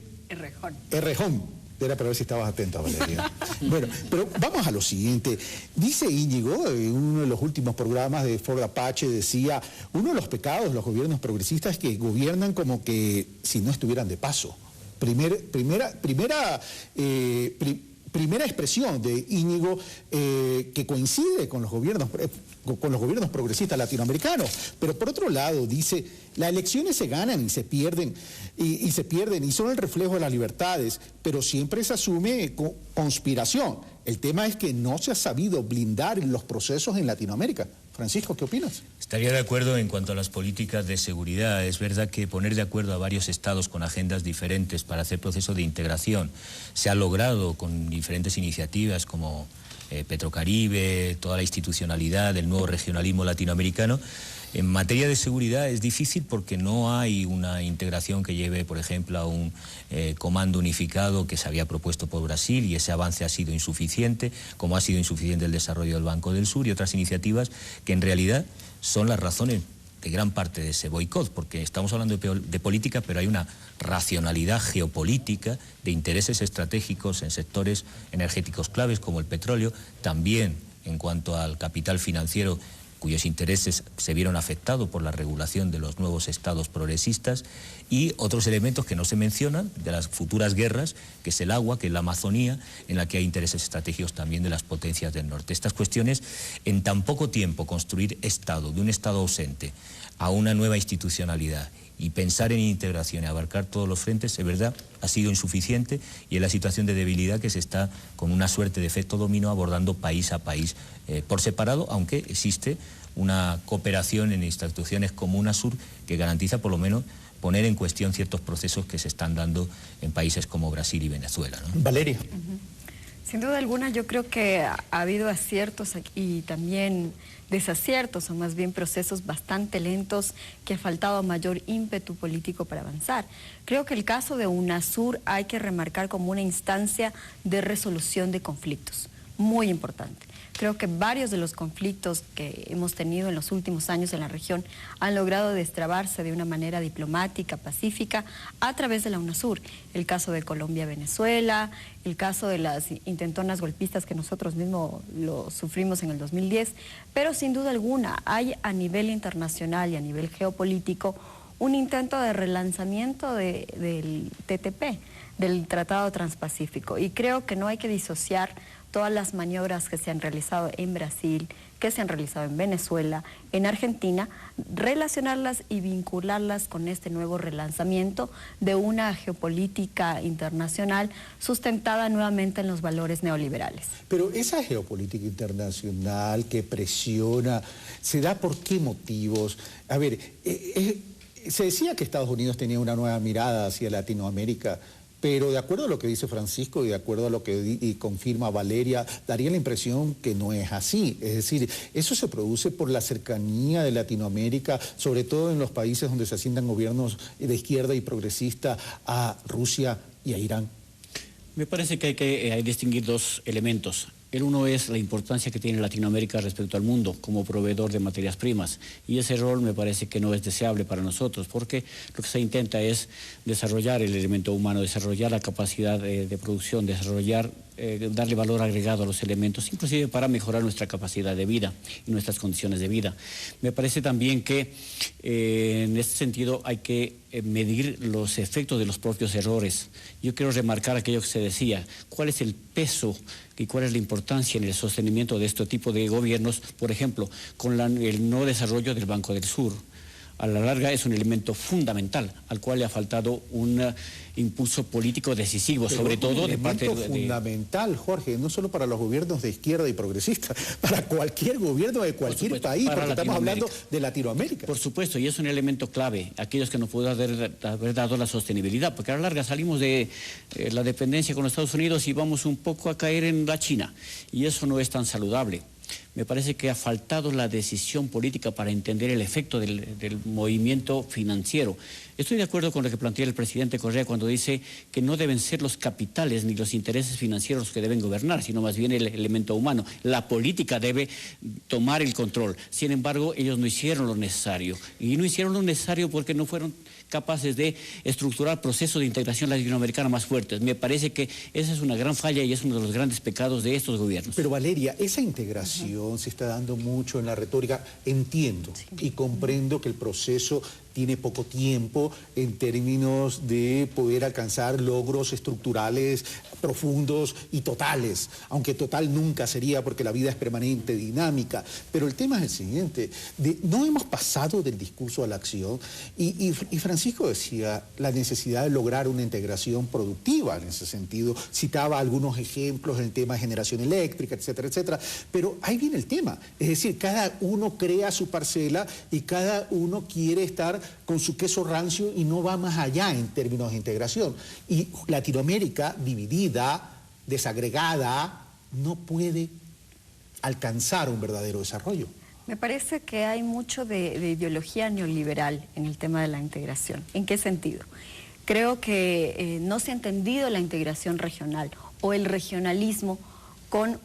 Errejón. Era para ver si estabas atento, Valeria. Bueno, pero vamos a lo siguiente. Dice Íñigo, en uno de los últimos programas de Ford Apache, decía, uno de los pecados de los gobiernos progresistas es que gobiernan como que si no estuvieran de paso. Primera expresión de Íñigo que coincide con los gobiernos progresistas latinoamericanos. Pero por otro lado dice, las elecciones se ganan y se pierden y son el reflejo de las libertades, pero siempre se asume conspiración. El tema es que no se ha sabido blindar los procesos en Latinoamérica. Francisco, ¿qué opinas? Estaría de acuerdo en cuanto a las políticas de seguridad. Es verdad que poner de acuerdo a varios estados con agendas diferentes para hacer proceso de integración se ha logrado con diferentes iniciativas como Petrocaribe, toda la institucionalidad del nuevo regionalismo latinoamericano. En materia de seguridad es difícil porque no hay una integración que lleve, por ejemplo, a un comando unificado que se había propuesto por Brasil, y ese avance ha sido insuficiente, como ha sido insuficiente el desarrollo del Banco del Sur y otras iniciativas que en realidad son las razones de gran parte de ese boicot, porque estamos hablando de política, pero hay una racionalidad geopolítica de intereses estratégicos en sectores energéticos claves como el petróleo, también en cuanto al capital financiero, cuyos intereses se vieron afectados por la regulación de los nuevos estados progresistas, y otros elementos que no se mencionan de las futuras guerras, que es el agua, que es la Amazonía, en la que hay intereses estratégicos también de las potencias del norte. Estas cuestiones, en tan poco tiempo, construir Estado, de un Estado ausente a una nueva institucionalidad, y pensar en integración y abarcar todos los frentes, es verdad, ha sido insuficiente, y es la situación de debilidad que se está, con una suerte de efecto dominó, abordando país a país por separado, aunque existe una cooperación en instituciones como UNASUR que garantiza por lo menos poner en cuestión ciertos procesos que se están dando en países como Brasil y Venezuela, ¿no? Valeria. Sin duda alguna, yo creo que ha habido aciertos y también desaciertos, o más bien procesos bastante lentos que ha faltado mayor ímpetu político para avanzar. Creo que el caso de UNASUR hay que remarcar como una instancia de resolución de conflictos, muy importante. Creo que varios de los conflictos que hemos tenido en los últimos años en la región han logrado destrabarse de una manera diplomática, pacífica, a través de la UNASUR. El caso de Colombia-Venezuela, el caso de las intentonas golpistas que nosotros mismos lo sufrimos en el 2010, pero sin duda alguna hay a nivel internacional y a nivel geopolítico un intento de relanzamiento del TTP, del Tratado Transpacífico, y creo que no hay que disociar todas las maniobras que se han realizado en Brasil, que se han realizado en Venezuela, en Argentina, relacionarlas y vincularlas con este nuevo relanzamiento de una geopolítica internacional sustentada nuevamente en los valores neoliberales. Pero esa geopolítica internacional que presiona, ¿se da por qué motivos? A ver, se decía que Estados Unidos tenía una nueva mirada hacia Latinoamérica, pero de acuerdo a lo que dice Francisco y de acuerdo a lo que confirma Valeria, daría la impresión que no es así. Es decir, eso se produce por la cercanía de Latinoamérica, sobre todo en los países donde se asientan gobiernos de izquierda y progresista, a Rusia y a Irán. Me parece que hay que distinguir dos elementos. El uno es la importancia que tiene Latinoamérica respecto al mundo como proveedor de materias primas, y ese rol me parece que no es deseable para nosotros, porque lo que se intenta es desarrollar el elemento humano, desarrollar la capacidad de producción, desarrollar, darle valor agregado a los elementos, inclusive para mejorar nuestra capacidad de vida y nuestras condiciones de vida. Me parece también que en este sentido hay que medir los efectos de los propios errores. Yo quiero remarcar aquello que se decía, cuál es el peso y cuál es la importancia en el sostenimiento de este tipo de gobiernos, por ejemplo, con el no desarrollo del Banco del Sur. A la larga es un elemento fundamental al cual le ha faltado un impulso político decisivo, pero sobre todo de parte de... fundamental, Jorge, no solo para los gobiernos de izquierda y progresista, para cualquier gobierno de cualquier país, porque estamos hablando de Latinoamérica. Por supuesto, y es un elemento clave, aquellos que nos pueden haber dado la sostenibilidad, porque a la larga salimos de la dependencia con los Estados Unidos y vamos un poco a caer en la China, y eso no es tan saludable. Me parece que ha faltado la decisión política para entender el efecto del movimiento financiero. Estoy de acuerdo con lo que plantea el presidente Correa cuando dice que no deben ser los capitales ni los intereses financieros los que deben gobernar, sino más bien el elemento humano. La política debe tomar el control. Sin embargo, ellos no hicieron lo necesario. Y no hicieron lo necesario porque no fueron capaces de estructurar procesos de integración latinoamericana más fuertes. Me parece que esa es una gran falla y es uno de los grandes pecados de estos gobiernos. Pero Valeria, esa integración se está dando mucho en la retórica. Entiendo y comprendo que el proceso tiene poco tiempo en términos de poder alcanzar logros estructurales profundos y totales, aunque total nunca sería porque la vida es permanente, dinámica. Pero el tema es el siguiente, no hemos pasado del discurso a la acción y Francisco decía la necesidad de lograr una integración productiva en ese sentido, citaba algunos ejemplos en el tema de generación eléctrica, etcétera, etcétera, pero ahí viene el tema, es decir, cada uno crea su parcela y cada uno quiere estar con su queso rancio y no va más allá en términos de integración. Y Latinoamérica dividida, desagregada, no puede alcanzar un verdadero desarrollo. Me parece que hay mucho de ideología neoliberal en el tema de la integración. ¿En qué sentido? Creo que no se ha entendido la integración regional o el regionalismo con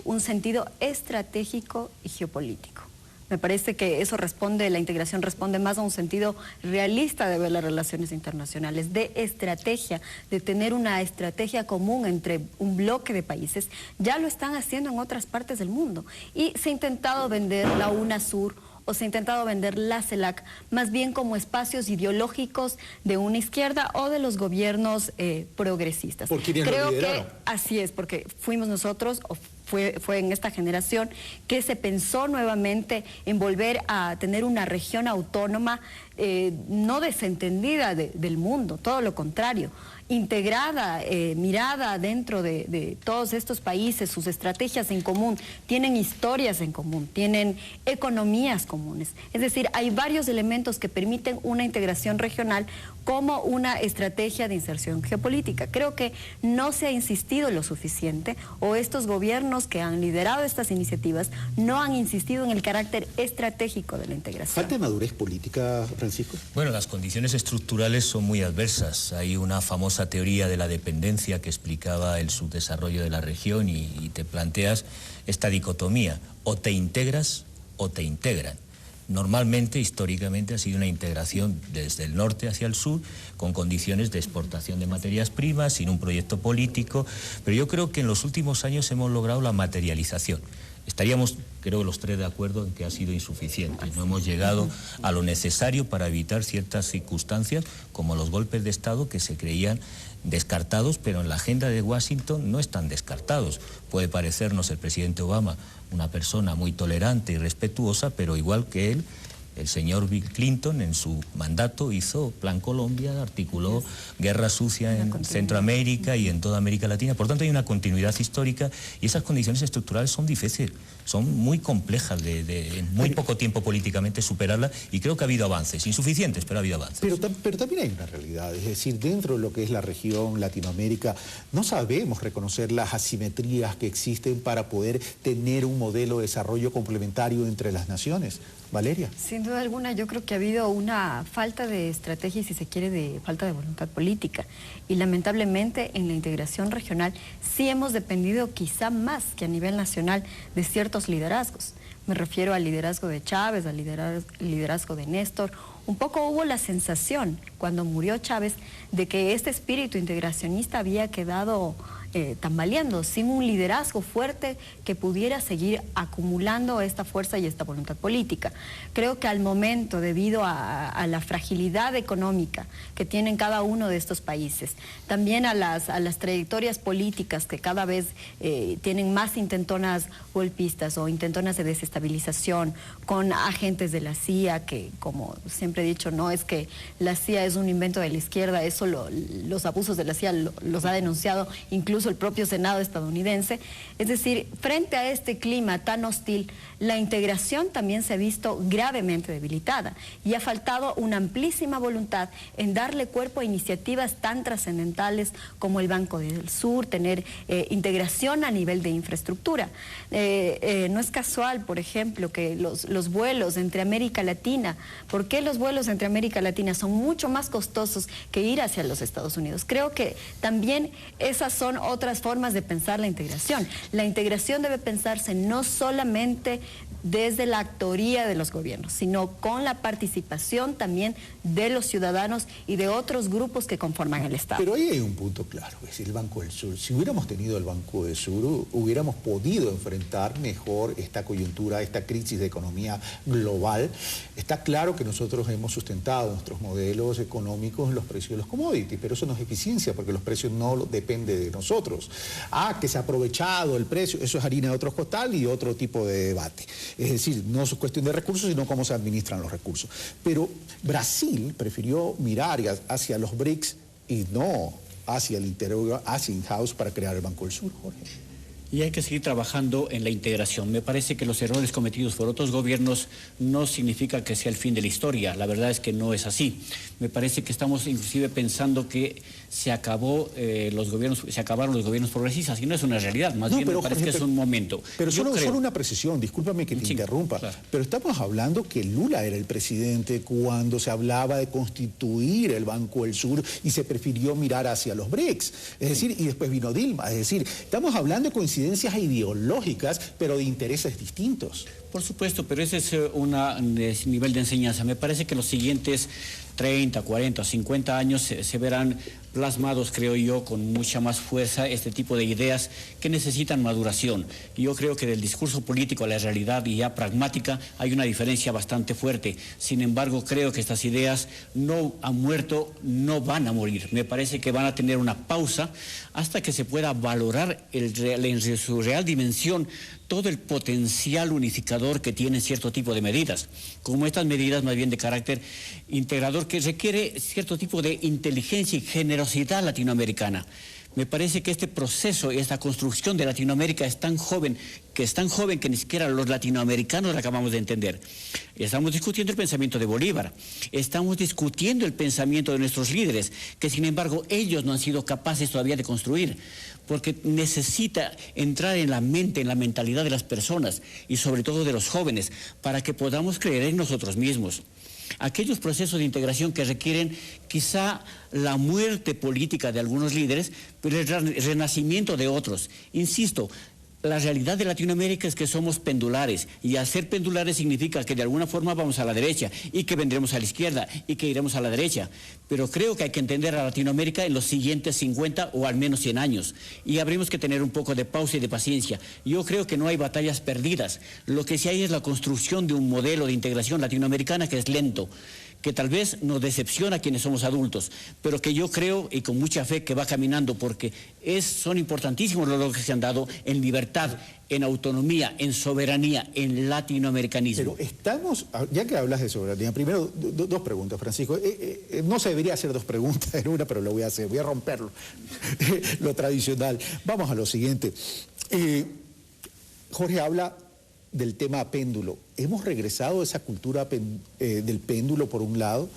un sentido estratégico y geopolítico. Me parece que eso la integración responde más a un sentido realista de ver las relaciones internacionales, de estrategia, de tener una estrategia común entre un bloque de países. Ya lo están haciendo en otras partes del mundo. Y se ha intentado vender la UNASUR o se ha intentado vender la CELAC más bien como espacios ideológicos de una izquierda o de los gobiernos progresistas. ¿Por quiénes Creo lo lideraron? que así es, porque fuimos nosotros, o fue en esta generación que se pensó nuevamente en volver a tener una región autónoma no desentendida del mundo, todo lo contrario, integrada, mirada dentro de todos estos países, sus estrategias en común, tienen historias en común, tienen economías comunes. Es decir, hay varios elementos que permiten una integración regional como una estrategia de inserción geopolítica. Creo que no se ha insistido lo suficiente, o estos gobiernos que han liderado estas iniciativas no han insistido en el carácter estratégico de la integración. ¿Falta de madurez política, Francisco? Bueno, las condiciones estructurales son muy adversas. Hay una famosa teoría de la dependencia que explicaba el subdesarrollo de la región y te planteas esta dicotomía, o te integras o te integran. Normalmente, históricamente, ha sido una integración desde el norte hacia el sur, con condiciones de exportación de materias primas, sin un proyecto político, pero yo creo que en los últimos años hemos logrado la materialización. Estaríamos, creo, los tres de acuerdo en que ha sido insuficiente. No hemos llegado a lo necesario para evitar ciertas circunstancias, como los golpes de Estado que se creían descartados, pero en la agenda de Washington no están descartados. Puede parecernos el presidente Obama una persona muy tolerante y respetuosa, pero igual que él, el señor Bill Clinton en su mandato hizo Plan Colombia, articuló guerra sucia en Centroamérica y en toda América Latina. Por tanto, hay una continuidad histórica y esas condiciones estructurales son difíciles, son muy complejas de en muy poco tiempo políticamente superarlas, y creo que ha habido avances, insuficientes, pero ha habido avances. Pero también hay una realidad, es decir, dentro de lo que es la región Latinoamérica, no sabemos reconocer las asimetrías que existen para poder tener un modelo de desarrollo complementario entre las naciones. Valeria. Sin duda alguna, yo creo que ha habido una falta de estrategia y, si se quiere, de falta de voluntad política. Y lamentablemente en la integración regional sí hemos dependido quizá más que a nivel nacional de ciertos liderazgos. Me refiero al liderazgo de Chávez, al liderazgo de Néstor. Un poco hubo la sensación, cuando murió Chávez, de que este espíritu integracionista había quedado tambaleando, sin un liderazgo fuerte que pudiera seguir acumulando esta fuerza y esta voluntad política. Creo que al momento, debido a la fragilidad económica que tienen cada uno de estos países, también a las trayectorias políticas que cada vez tienen más intentonas golpistas o intentonas de desestabilización, con agentes de la CIA que, como siempre siempre he dicho, no es que la CIA es un invento de la izquierda, eso los abusos de la CIA los ha denunciado incluso el propio Senado estadounidense. Es decir, frente a este clima tan hostil, la integración también se ha visto gravemente debilitada y ha faltado una amplísima voluntad en darle cuerpo a iniciativas tan trascendentales como el Banco del Sur, tener integración a nivel de infraestructura. No es casual, por ejemplo, que los vuelos entre América Latina, ¿por qué los vuelos entre América Latina son mucho más costosos que ir hacia los Estados Unidos? Creo que también esas son otras formas de pensar la integración. La integración debe pensarse no solamente desde la actoría de los gobiernos, sino con la participación también de los ciudadanos y de otros grupos que conforman el Estado. Pero ahí hay un punto claro, es decir, el Banco del Sur. Si hubiéramos tenido el Banco del Sur, hubiéramos podido enfrentar mejor esta coyuntura, esta crisis de economía global. Está claro que nosotros hemos sustentado nuestros modelos económicos en los precios de los commodities, pero eso no es eficiencia, porque los precios no dependen de nosotros. Que se ha aprovechado el precio, eso es harina de otro costal y otro tipo de debate. Es decir, no es cuestión de recursos, sino cómo se administran los recursos. Pero Brasil prefirió mirar hacia los BRICS y no hacia el interior, hacia in-house para crear el Banco del Sur, Jorge. Y hay que seguir trabajando en la integración. Me parece que los errores cometidos por otros gobiernos no significa que sea el fin de la historia. La verdad es que no es así. Me parece que estamos inclusive pensando que se acabaron los gobiernos progresistas, y no es una realidad, más bien me parece que es un momento. Pero solo una precisión, discúlpame que te interrumpa, claro. Pero estamos hablando que Lula era el presidente cuando se hablaba de constituir el Banco del Sur y se prefirió mirar hacia los BRICS, es decir, y después vino Dilma, es decir, estamos hablando de coincidencias ideológicas, pero de intereses distintos. Por supuesto, pero ese es un nivel de enseñanza. Me parece que los siguientes 30, 40, 50 años se verán plasmados, creo yo, con mucha más fuerza este tipo de ideas que necesitan maduración. Y yo creo que del discurso político a la realidad y ya pragmática hay una diferencia bastante fuerte. Sin embargo, creo que estas ideas no han muerto, no van a morir. Me parece que van a tener una pausa hasta que se pueda valorar en su real dimensión todo el potencial unificador que tienen cierto tipo de medidas, como estas medidas más bien de carácter integrador que requiere cierto tipo de inteligencia y generosidad latinoamericana. Me parece que este proceso y esta construcción de Latinoamérica es tan joven que ni siquiera los latinoamericanos la acabamos de entender. Estamos discutiendo el pensamiento de Bolívar, estamos discutiendo el pensamiento de nuestros líderes, que sin embargo ellos no han sido capaces todavía de construir, porque necesita entrar en la mente, en la mentalidad de las personas y sobre todo de los jóvenes, para que podamos creer en nosotros mismos. Aquellos procesos de integración que requieren quizá la muerte política de algunos líderes, pero el renacimiento de otros. Insisto, la realidad de Latinoamérica es que somos pendulares, y al ser pendulares significa que de alguna forma vamos a la derecha y que vendremos a la izquierda y que iremos a la derecha. Pero creo que hay que entender a Latinoamérica en los siguientes 50 o al menos 100 años, y habremos que tener un poco de pausa y de paciencia. Yo creo que no hay batallas perdidas. Lo que sí hay es la construcción de un modelo de integración latinoamericana que es lento, que tal vez nos decepciona a quienes somos adultos, pero que yo creo y con mucha fe que va caminando, porque son importantísimos los logros que se han dado en libertad, en autonomía, en soberanía, en latinoamericanismo. Pero estamos, ya que hablas de soberanía, primero dos preguntas, Francisco. No se debería hacer dos preguntas en una, pero lo voy a hacer, voy a romperlo, lo tradicional. Vamos a lo siguiente. Jorge habla del tema péndulo. Hemos regresado a esa cultura del péndulo por un lado,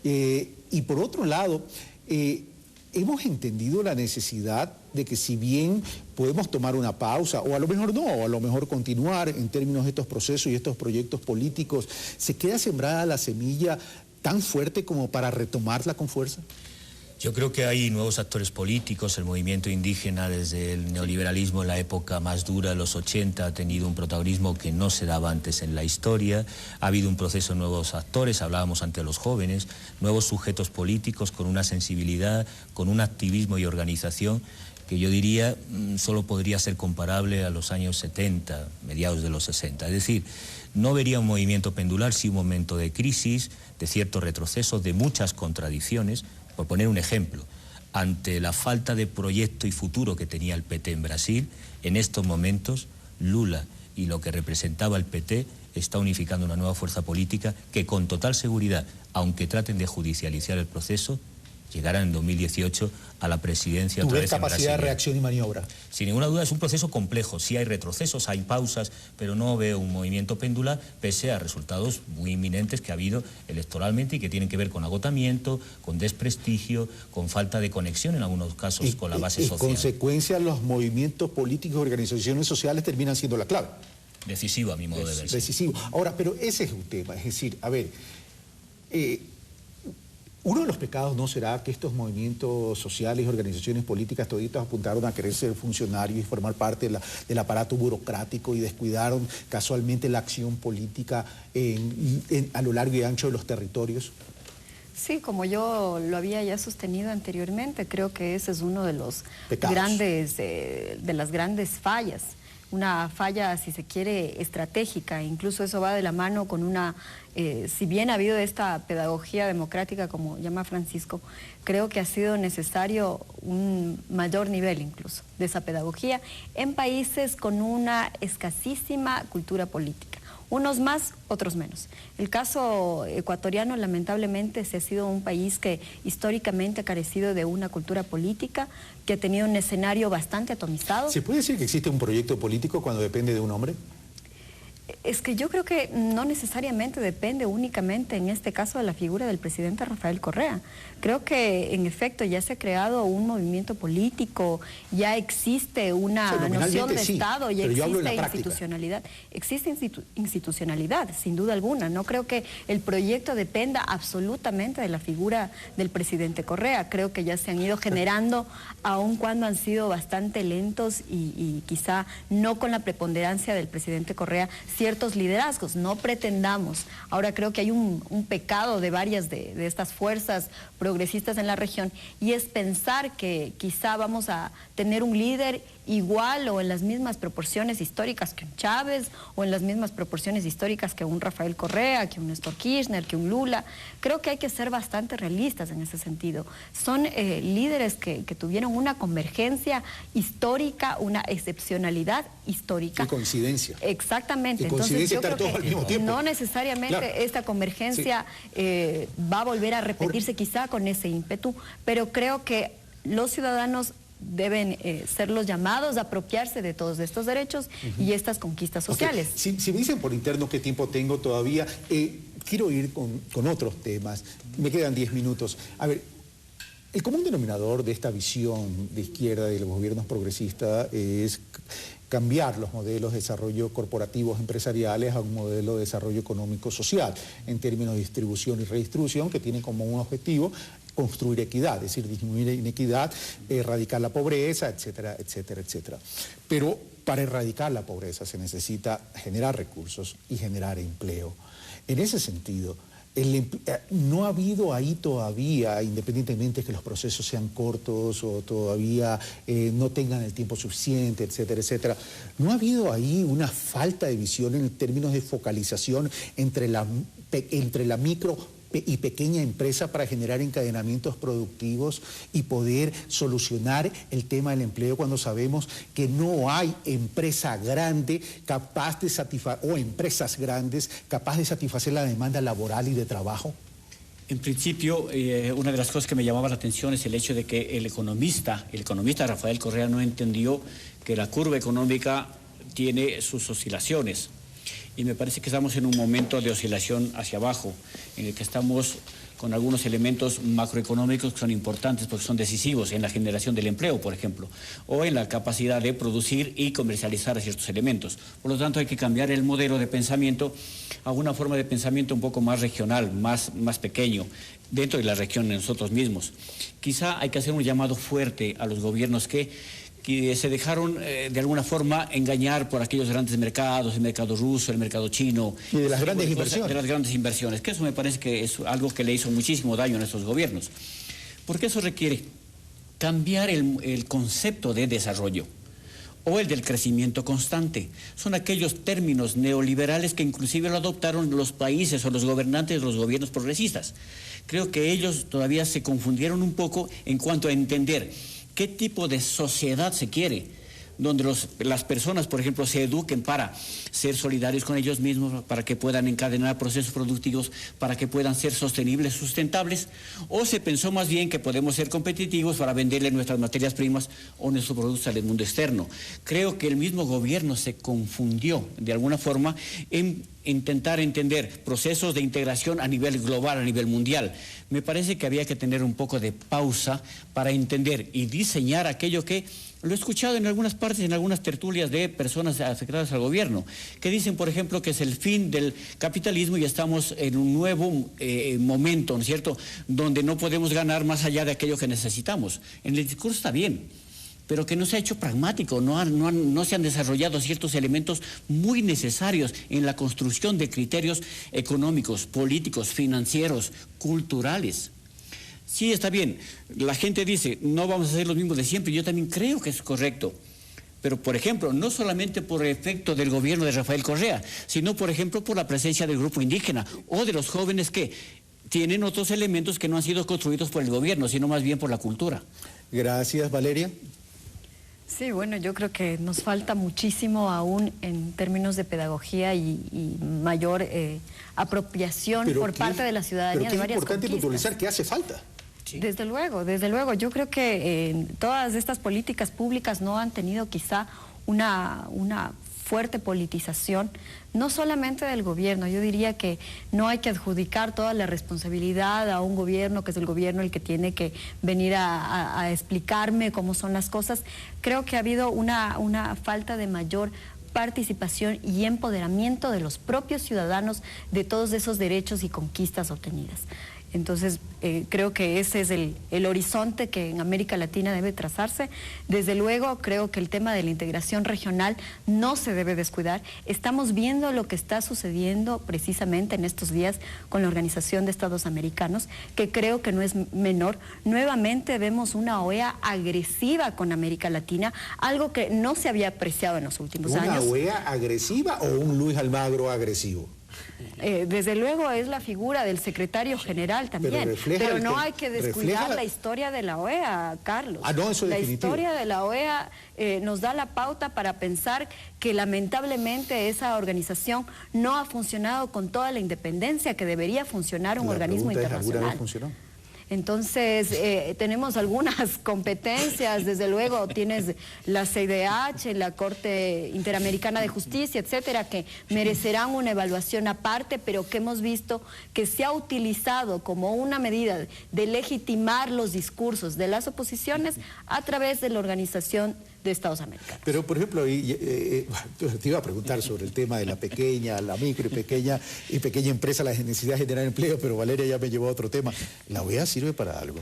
y por otro lado hemos entendido la necesidad de que si bien podemos tomar una pausa, o a lo mejor no, o a lo mejor continuar en términos de estos procesos y estos proyectos políticos, ¿se queda sembrada la semilla tan fuerte como para retomarla con fuerza? Yo creo que hay nuevos actores políticos. El movimiento indígena desde el neoliberalismo en la época más dura, los 80, ha tenido un protagonismo que no se daba antes en la historia. Ha habido un proceso de nuevos actores, hablábamos ante los jóvenes, nuevos sujetos políticos con una sensibilidad, con un activismo y organización que yo diría solo podría ser comparable a los años 70, mediados de los 60. Es decir, no vería un movimiento pendular, sí un momento de crisis, de cierto retroceso, de muchas contradicciones. Por poner un ejemplo, ante la falta de proyecto y futuro que tenía el PT en Brasil, en estos momentos Lula y lo que representaba el PT está unificando una nueva fuerza política que con total seguridad, aunque traten de judicializar el proceso, llegará en 2018 a la presidencia. ¿Tú ves capacidad de reacción y maniobra? Sin ninguna duda es un proceso complejo. Sí hay retrocesos, hay pausas, pero no veo un movimiento pendular pese a resultados muy inminentes que ha habido electoralmente y que tienen que ver con agotamiento, con desprestigio, con falta de conexión en algunos casos con la base social. En consecuencia, los movimientos políticos y organizaciones sociales terminan siendo la clave. Decisivo a mi modo de ver. Decisivo. Ahora, pero ese es un tema, es decir, a ver, uno de los pecados no será que estos movimientos sociales y organizaciones políticas toditas apuntaron a querer ser funcionarios y formar parte del aparato burocrático y descuidaron casualmente la acción política a lo largo y ancho de los territorios. Sí, como yo lo había ya sostenido anteriormente, creo que ese es uno de los pecados. de las grandes fallas. Una falla, si se quiere, estratégica. Incluso eso va de la mano con una, si bien ha habido esta pedagogía democrática, como llama Francisco, creo que ha sido necesario un mayor nivel incluso de esa pedagogía en países con una escasísima cultura política. Unos más, otros menos. El caso ecuatoriano, lamentablemente, se ha sido un país que históricamente ha carecido de una cultura política, que ha tenido un escenario bastante atomizado. ¿Se puede decir que existe un proyecto político cuando depende de un hombre? Es que yo creo que no necesariamente depende únicamente, en este caso, de la figura del presidente Rafael Correa. Creo que, en efecto, ya se ha creado un movimiento político, ya existe una noción de Estado, ya existe institucionalidad. Existe institucionalidad, sin duda alguna. No creo que el proyecto dependa absolutamente de la figura del presidente Correa. Creo que ya se han ido generando, aun cuando han sido bastante lentos y quizá no con la preponderancia del presidente Correa, ciertos liderazgos. No pretendamos. Ahora creo que hay un pecado de varias de estas fuerzas progresistas en la región, y es pensar que quizá vamos a tener un líder igual o en las mismas proporciones históricas que un Chávez, o en las mismas proporciones históricas que un Rafael Correa, que un Néstor Kirchner, que un Lula. Creo que hay que ser bastante realistas en ese sentido. Son líderes que tuvieron una convergencia histórica, una excepcionalidad histórica. Y coincidencia. Exactamente. Entonces yo creo que no necesariamente esta convergencia va a volver a repetirse quizá con ese ímpetu, pero creo que los ciudadanos deben ser los llamados a apropiarse de todos estos derechos y estas conquistas sociales. Si me dicen por interno qué tiempo tengo todavía, quiero ir con otros temas. Me quedan 10 minutos. A ver, el común denominador de esta visión de izquierda de los gobiernos progresistas es cambiar los modelos de desarrollo corporativos empresariales a un modelo de desarrollo económico-social en términos de distribución y redistribución, que tienen como un objetivo construir equidad, es decir, disminuir la inequidad, erradicar la pobreza, etcétera, etcétera, etcétera. Pero para erradicar la pobreza se necesita generar recursos y generar empleo. En ese sentido, no ha habido ahí todavía, independientemente de que los procesos sean cortos o todavía no tengan el tiempo suficiente, etcétera, etcétera, no ha habido ahí una falta de visión en términos de focalización entre la micro y pequeña empresa para generar encadenamientos productivos y poder solucionar el tema del empleo, cuando sabemos que no hay empresa grande capaz de satisfacer, o empresas grandes capaz de satisfacer la demanda laboral y de trabajo? En principio, una de las cosas que me llamaba la atención es el hecho de que el economista Rafael Correa no entendió que la curva económica tiene sus oscilaciones. Y me parece que estamos en un momento de oscilación hacia abajo, en el que estamos con algunos elementos macroeconómicos que son importantes porque son decisivos en la generación del empleo, por ejemplo, o en la capacidad de producir y comercializar ciertos elementos. Por lo tanto, hay que cambiar el modelo de pensamiento a una forma de pensamiento un poco más regional, más pequeño, dentro de la región de nosotros mismos. Quizá hay que hacer un llamado fuerte a los gobiernos que se dejaron de alguna forma engañar por aquellos grandes mercados, el mercado ruso, el mercado chino. Y de las grandes inversiones. De las grandes inversiones, que eso me parece que es algo que le hizo muchísimo daño a estos gobiernos. Porque eso requiere cambiar el concepto de desarrollo o el del crecimiento constante. Son aquellos términos neoliberales que inclusive lo adoptaron los países o los gobernantes de los gobiernos progresistas. Creo que ellos todavía se confundieron un poco en cuanto a entender qué tipo de sociedad se quiere, donde las personas, por ejemplo, se eduquen para ser solidarios con ellos mismos, para que puedan encadenar procesos productivos, para que puedan ser sostenibles, sustentables, o se pensó más bien que podemos ser competitivos para venderle nuestras materias primas o nuestros productos al mundo externo. Creo que el mismo gobierno se confundió de alguna forma en intentar entender procesos de integración a nivel global, a nivel mundial. Me parece que había que tener un poco de pausa para entender y diseñar aquello que lo he escuchado en algunas partes, en algunas tertulias de personas afectadas al gobierno, que dicen, por ejemplo, que es el fin del capitalismo y estamos en un nuevo momento, ¿no es cierto?, donde no podemos ganar más allá de aquello que necesitamos. En el discurso está bien, pero que no se ha hecho pragmático, no se han desarrollado ciertos elementos muy necesarios en la construcción de criterios económicos, políticos, financieros, culturales. Sí, está bien, la gente dice, no vamos a hacer lo mismo de siempre, yo también creo que es correcto. Pero, por ejemplo, no solamente por efecto del gobierno de Rafael Correa, sino, por ejemplo, por la presencia del grupo indígena o de los jóvenes que tienen otros elementos que no han sido construidos por el gobierno, sino más bien por la cultura. Gracias, Valeria. Sí, bueno, yo creo que nos falta muchísimo aún en términos de pedagogía y mayor apropiación por parte de la ciudadanía de varias conquistas. Pero es importante puntualizar qué hace falta. Sí. Desde luego. Yo creo que todas estas políticas públicas no han tenido quizá una fuerte politización, no solamente del gobierno. Yo diría que no hay que adjudicar toda la responsabilidad a un gobierno, que es el gobierno el que tiene que venir a explicarme cómo son las cosas. Creo que ha habido una falta de mayor participación y empoderamiento de los propios ciudadanos de todos esos derechos y conquistas obtenidas. Entonces, creo que ese es el horizonte que en América Latina debe trazarse. Desde luego, creo que el tema de la integración regional no se debe descuidar. Estamos viendo lo que está sucediendo precisamente en estos días con la Organización de Estados Americanos, que creo que no es menor. Nuevamente vemos una OEA agresiva con América Latina, algo que no se había apreciado en los últimos años. ¿Una OEA agresiva o un Luis Almagro agresivo? Desde luego es la figura del secretario general también, pero no hay que descuidar la historia de la OEA, Carlos. No, eso es la definitivo. Historia de la OEA nos da la pauta para pensar que lamentablemente esa organización no ha funcionado con toda la independencia que debería funcionar un organismo internacional. ¿Alguna vez funcionó? Entonces, tenemos algunas competencias, desde luego tienes la CIDH, la Corte Interamericana de Justicia, etcétera, que merecerán una evaluación aparte, pero que hemos visto que se ha utilizado como una medida de legitimar los discursos de las oposiciones a través de la Organización de Estados Americanos. Pero, por ejemplo, te iba a preguntar sobre el tema de la pequeña, la micro y pequeña empresa, la necesidad de generar empleo, pero Valeria ya me llevó a otro tema. ¿La OEA sirve para algo,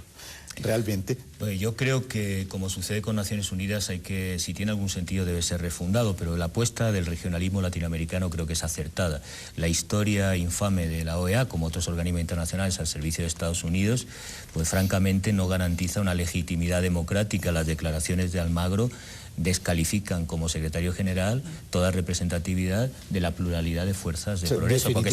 realmente? Pues yo creo que, como sucede con Naciones Unidas, si tiene algún sentido debe ser refundado, pero la apuesta del regionalismo latinoamericano creo que es acertada. La historia infame de la OEA, como otros organismos internacionales al servicio de Estados Unidos, pues francamente no garantiza una legitimidad democrática. Las declaraciones de Almagro descalifican como secretario general toda representatividad de la pluralidad de fuerzas de progreso, porque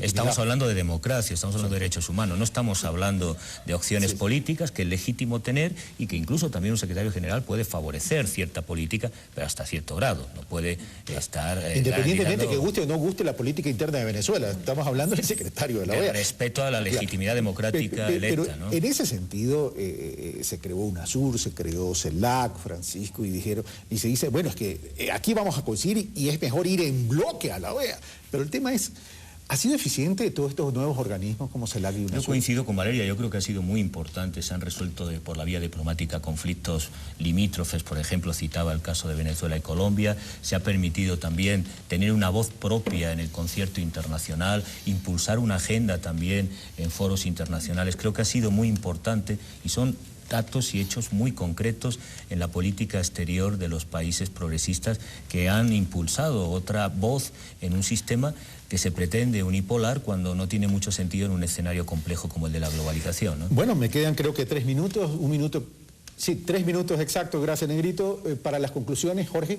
estamos hablando de democracia, estamos hablando de derechos humanos, no estamos hablando de opciones políticas que es legítimo tener y que incluso también un secretario general puede favorecer cierta política, pero hasta cierto grado, no puede estar... Independientemente que guste o no guste la política interna de Venezuela, estamos hablando del secretario de la OEA. Respeto a la legitimidad democrática electa, pero ¿no? En ese sentido, se creó UNASUR, se creó CELAC, Francisco, y se dice, bueno, es que aquí vamos a coincidir y es mejor ir en bloque a la OEA. Pero el tema es, ¿ha sido eficiente todos estos nuevos organismos como CELAC y UNASUR? Yo coincido con Valeria, yo creo que ha sido muy importante, se han resuelto por la vía diplomática conflictos limítrofes, por ejemplo, citaba el caso de Venezuela y Colombia, se ha permitido también tener una voz propia en el concierto internacional, impulsar una agenda también en foros internacionales, creo que ha sido muy importante y son datos y hechos muy concretos en la política exterior de los países progresistas que han impulsado otra voz en un sistema que se pretende unipolar cuando no tiene mucho sentido en un escenario complejo como el de la globalización, ¿no? Bueno, me quedan creo que 3 minutos, 1 minuto, sí, 3 minutos exactos, gracias Negrito. Para las conclusiones, Jorge.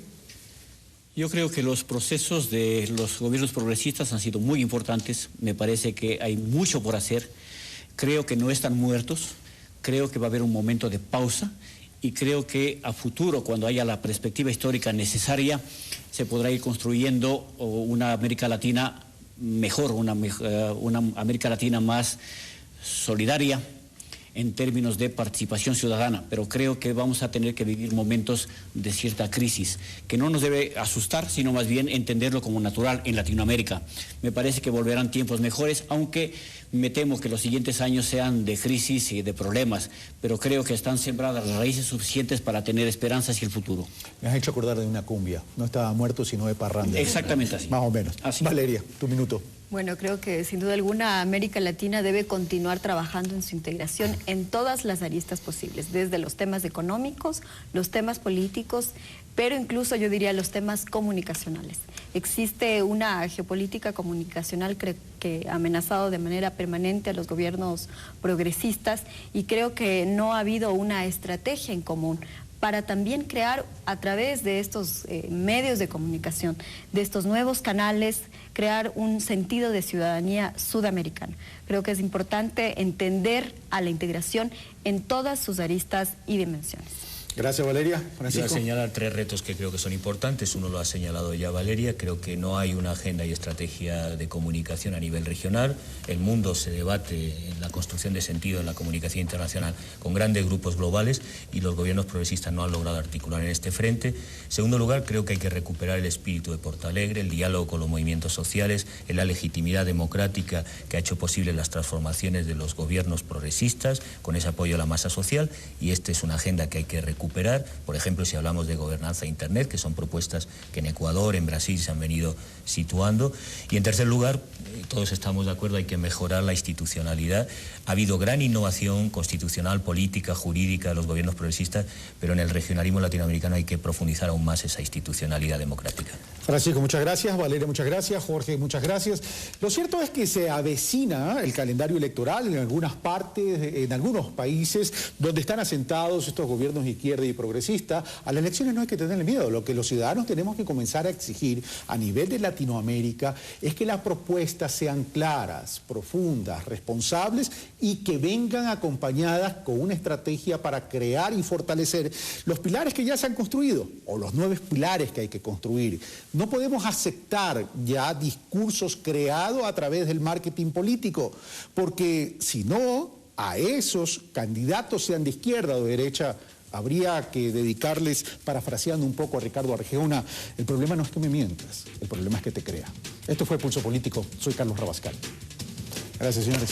Yo creo que los procesos de los gobiernos progresistas han sido muy importantes, me parece que hay mucho por hacer, creo que no están muertos. Creo que va a haber un momento de pausa y creo que a futuro, cuando haya la perspectiva histórica necesaria, se podrá ir construyendo una América Latina mejor, una América Latina más solidaria en términos de participación ciudadana, pero creo que vamos a tener que vivir momentos de cierta crisis, que no nos debe asustar, sino más bien entenderlo como natural en Latinoamérica. Me parece que volverán tiempos mejores, aunque me temo que los siguientes años sean de crisis y de problemas, pero creo que están sembradas las raíces suficientes para tener esperanza hacia el futuro. Me has hecho acordar de una cumbia, no estaba muerto sino de parranda. Exactamente así. Más o menos. Así. Valeria, tu minuto. Bueno, creo que sin duda alguna América Latina debe continuar trabajando en su integración en todas las aristas posibles, desde los temas económicos, los temas políticos, pero incluso yo diría los temas comunicacionales. Existe una geopolítica comunicacional que ha amenazado de manera permanente a los gobiernos progresistas y creo que no ha habido una estrategia en común para también crear a través de estos medios de comunicación, de estos nuevos canales, crear un sentido de ciudadanía sudamericana. Creo que es importante entender a la integración en todas sus aristas y dimensiones. Gracias, Valeria. Francisco. Voy a señalar 3 retos que creo que son importantes. Uno lo ha señalado ya Valeria. Creo que no hay una agenda y estrategia de comunicación a nivel regional. El mundo se debate en la construcción de sentido en la comunicación internacional con grandes grupos globales y los gobiernos progresistas no han logrado articular en este frente. En segundo lugar, creo que hay que recuperar el espíritu de Porto Alegre, el diálogo con los movimientos sociales, la legitimidad democrática que ha hecho posible las transformaciones de los gobiernos progresistas con ese apoyo a la masa social, y esta es una agenda que hay que recuperar. Por ejemplo, si hablamos de gobernanza de Internet, que son propuestas que en Ecuador, en Brasil se han venido situando. Y en tercer lugar, todos estamos de acuerdo, hay que mejorar la institucionalidad. Ha habido gran innovación constitucional, política, jurídica de los gobiernos progresistas, pero en el regionalismo latinoamericano hay que profundizar aún más esa institucionalidad democrática. Francisco, muchas gracias. Valeria, muchas gracias. Jorge, muchas gracias. Lo cierto es que se avecina el calendario electoral en algunas partes, en algunos países donde están asentados estos gobiernos de izquierda y progresista. A las elecciones no hay que tenerle miedo. Lo que los ciudadanos tenemos que comenzar a exigir a nivel de Latinoamérica es que las propuestas sean claras, profundas, responsables y que vengan acompañadas con una estrategia para crear y fortalecer los pilares que ya se han construido o los 9 pilares que hay que construir. No podemos aceptar ya discursos creados a través del marketing político, porque si no, a esos candidatos, sean de izquierda o de derecha, habría que dedicarles, parafraseando un poco a Ricardo Arjona, el problema no es que me mientas, el problema es que te crea. Esto fue Pulso Político, soy Carlos Rabascal. Gracias, señores.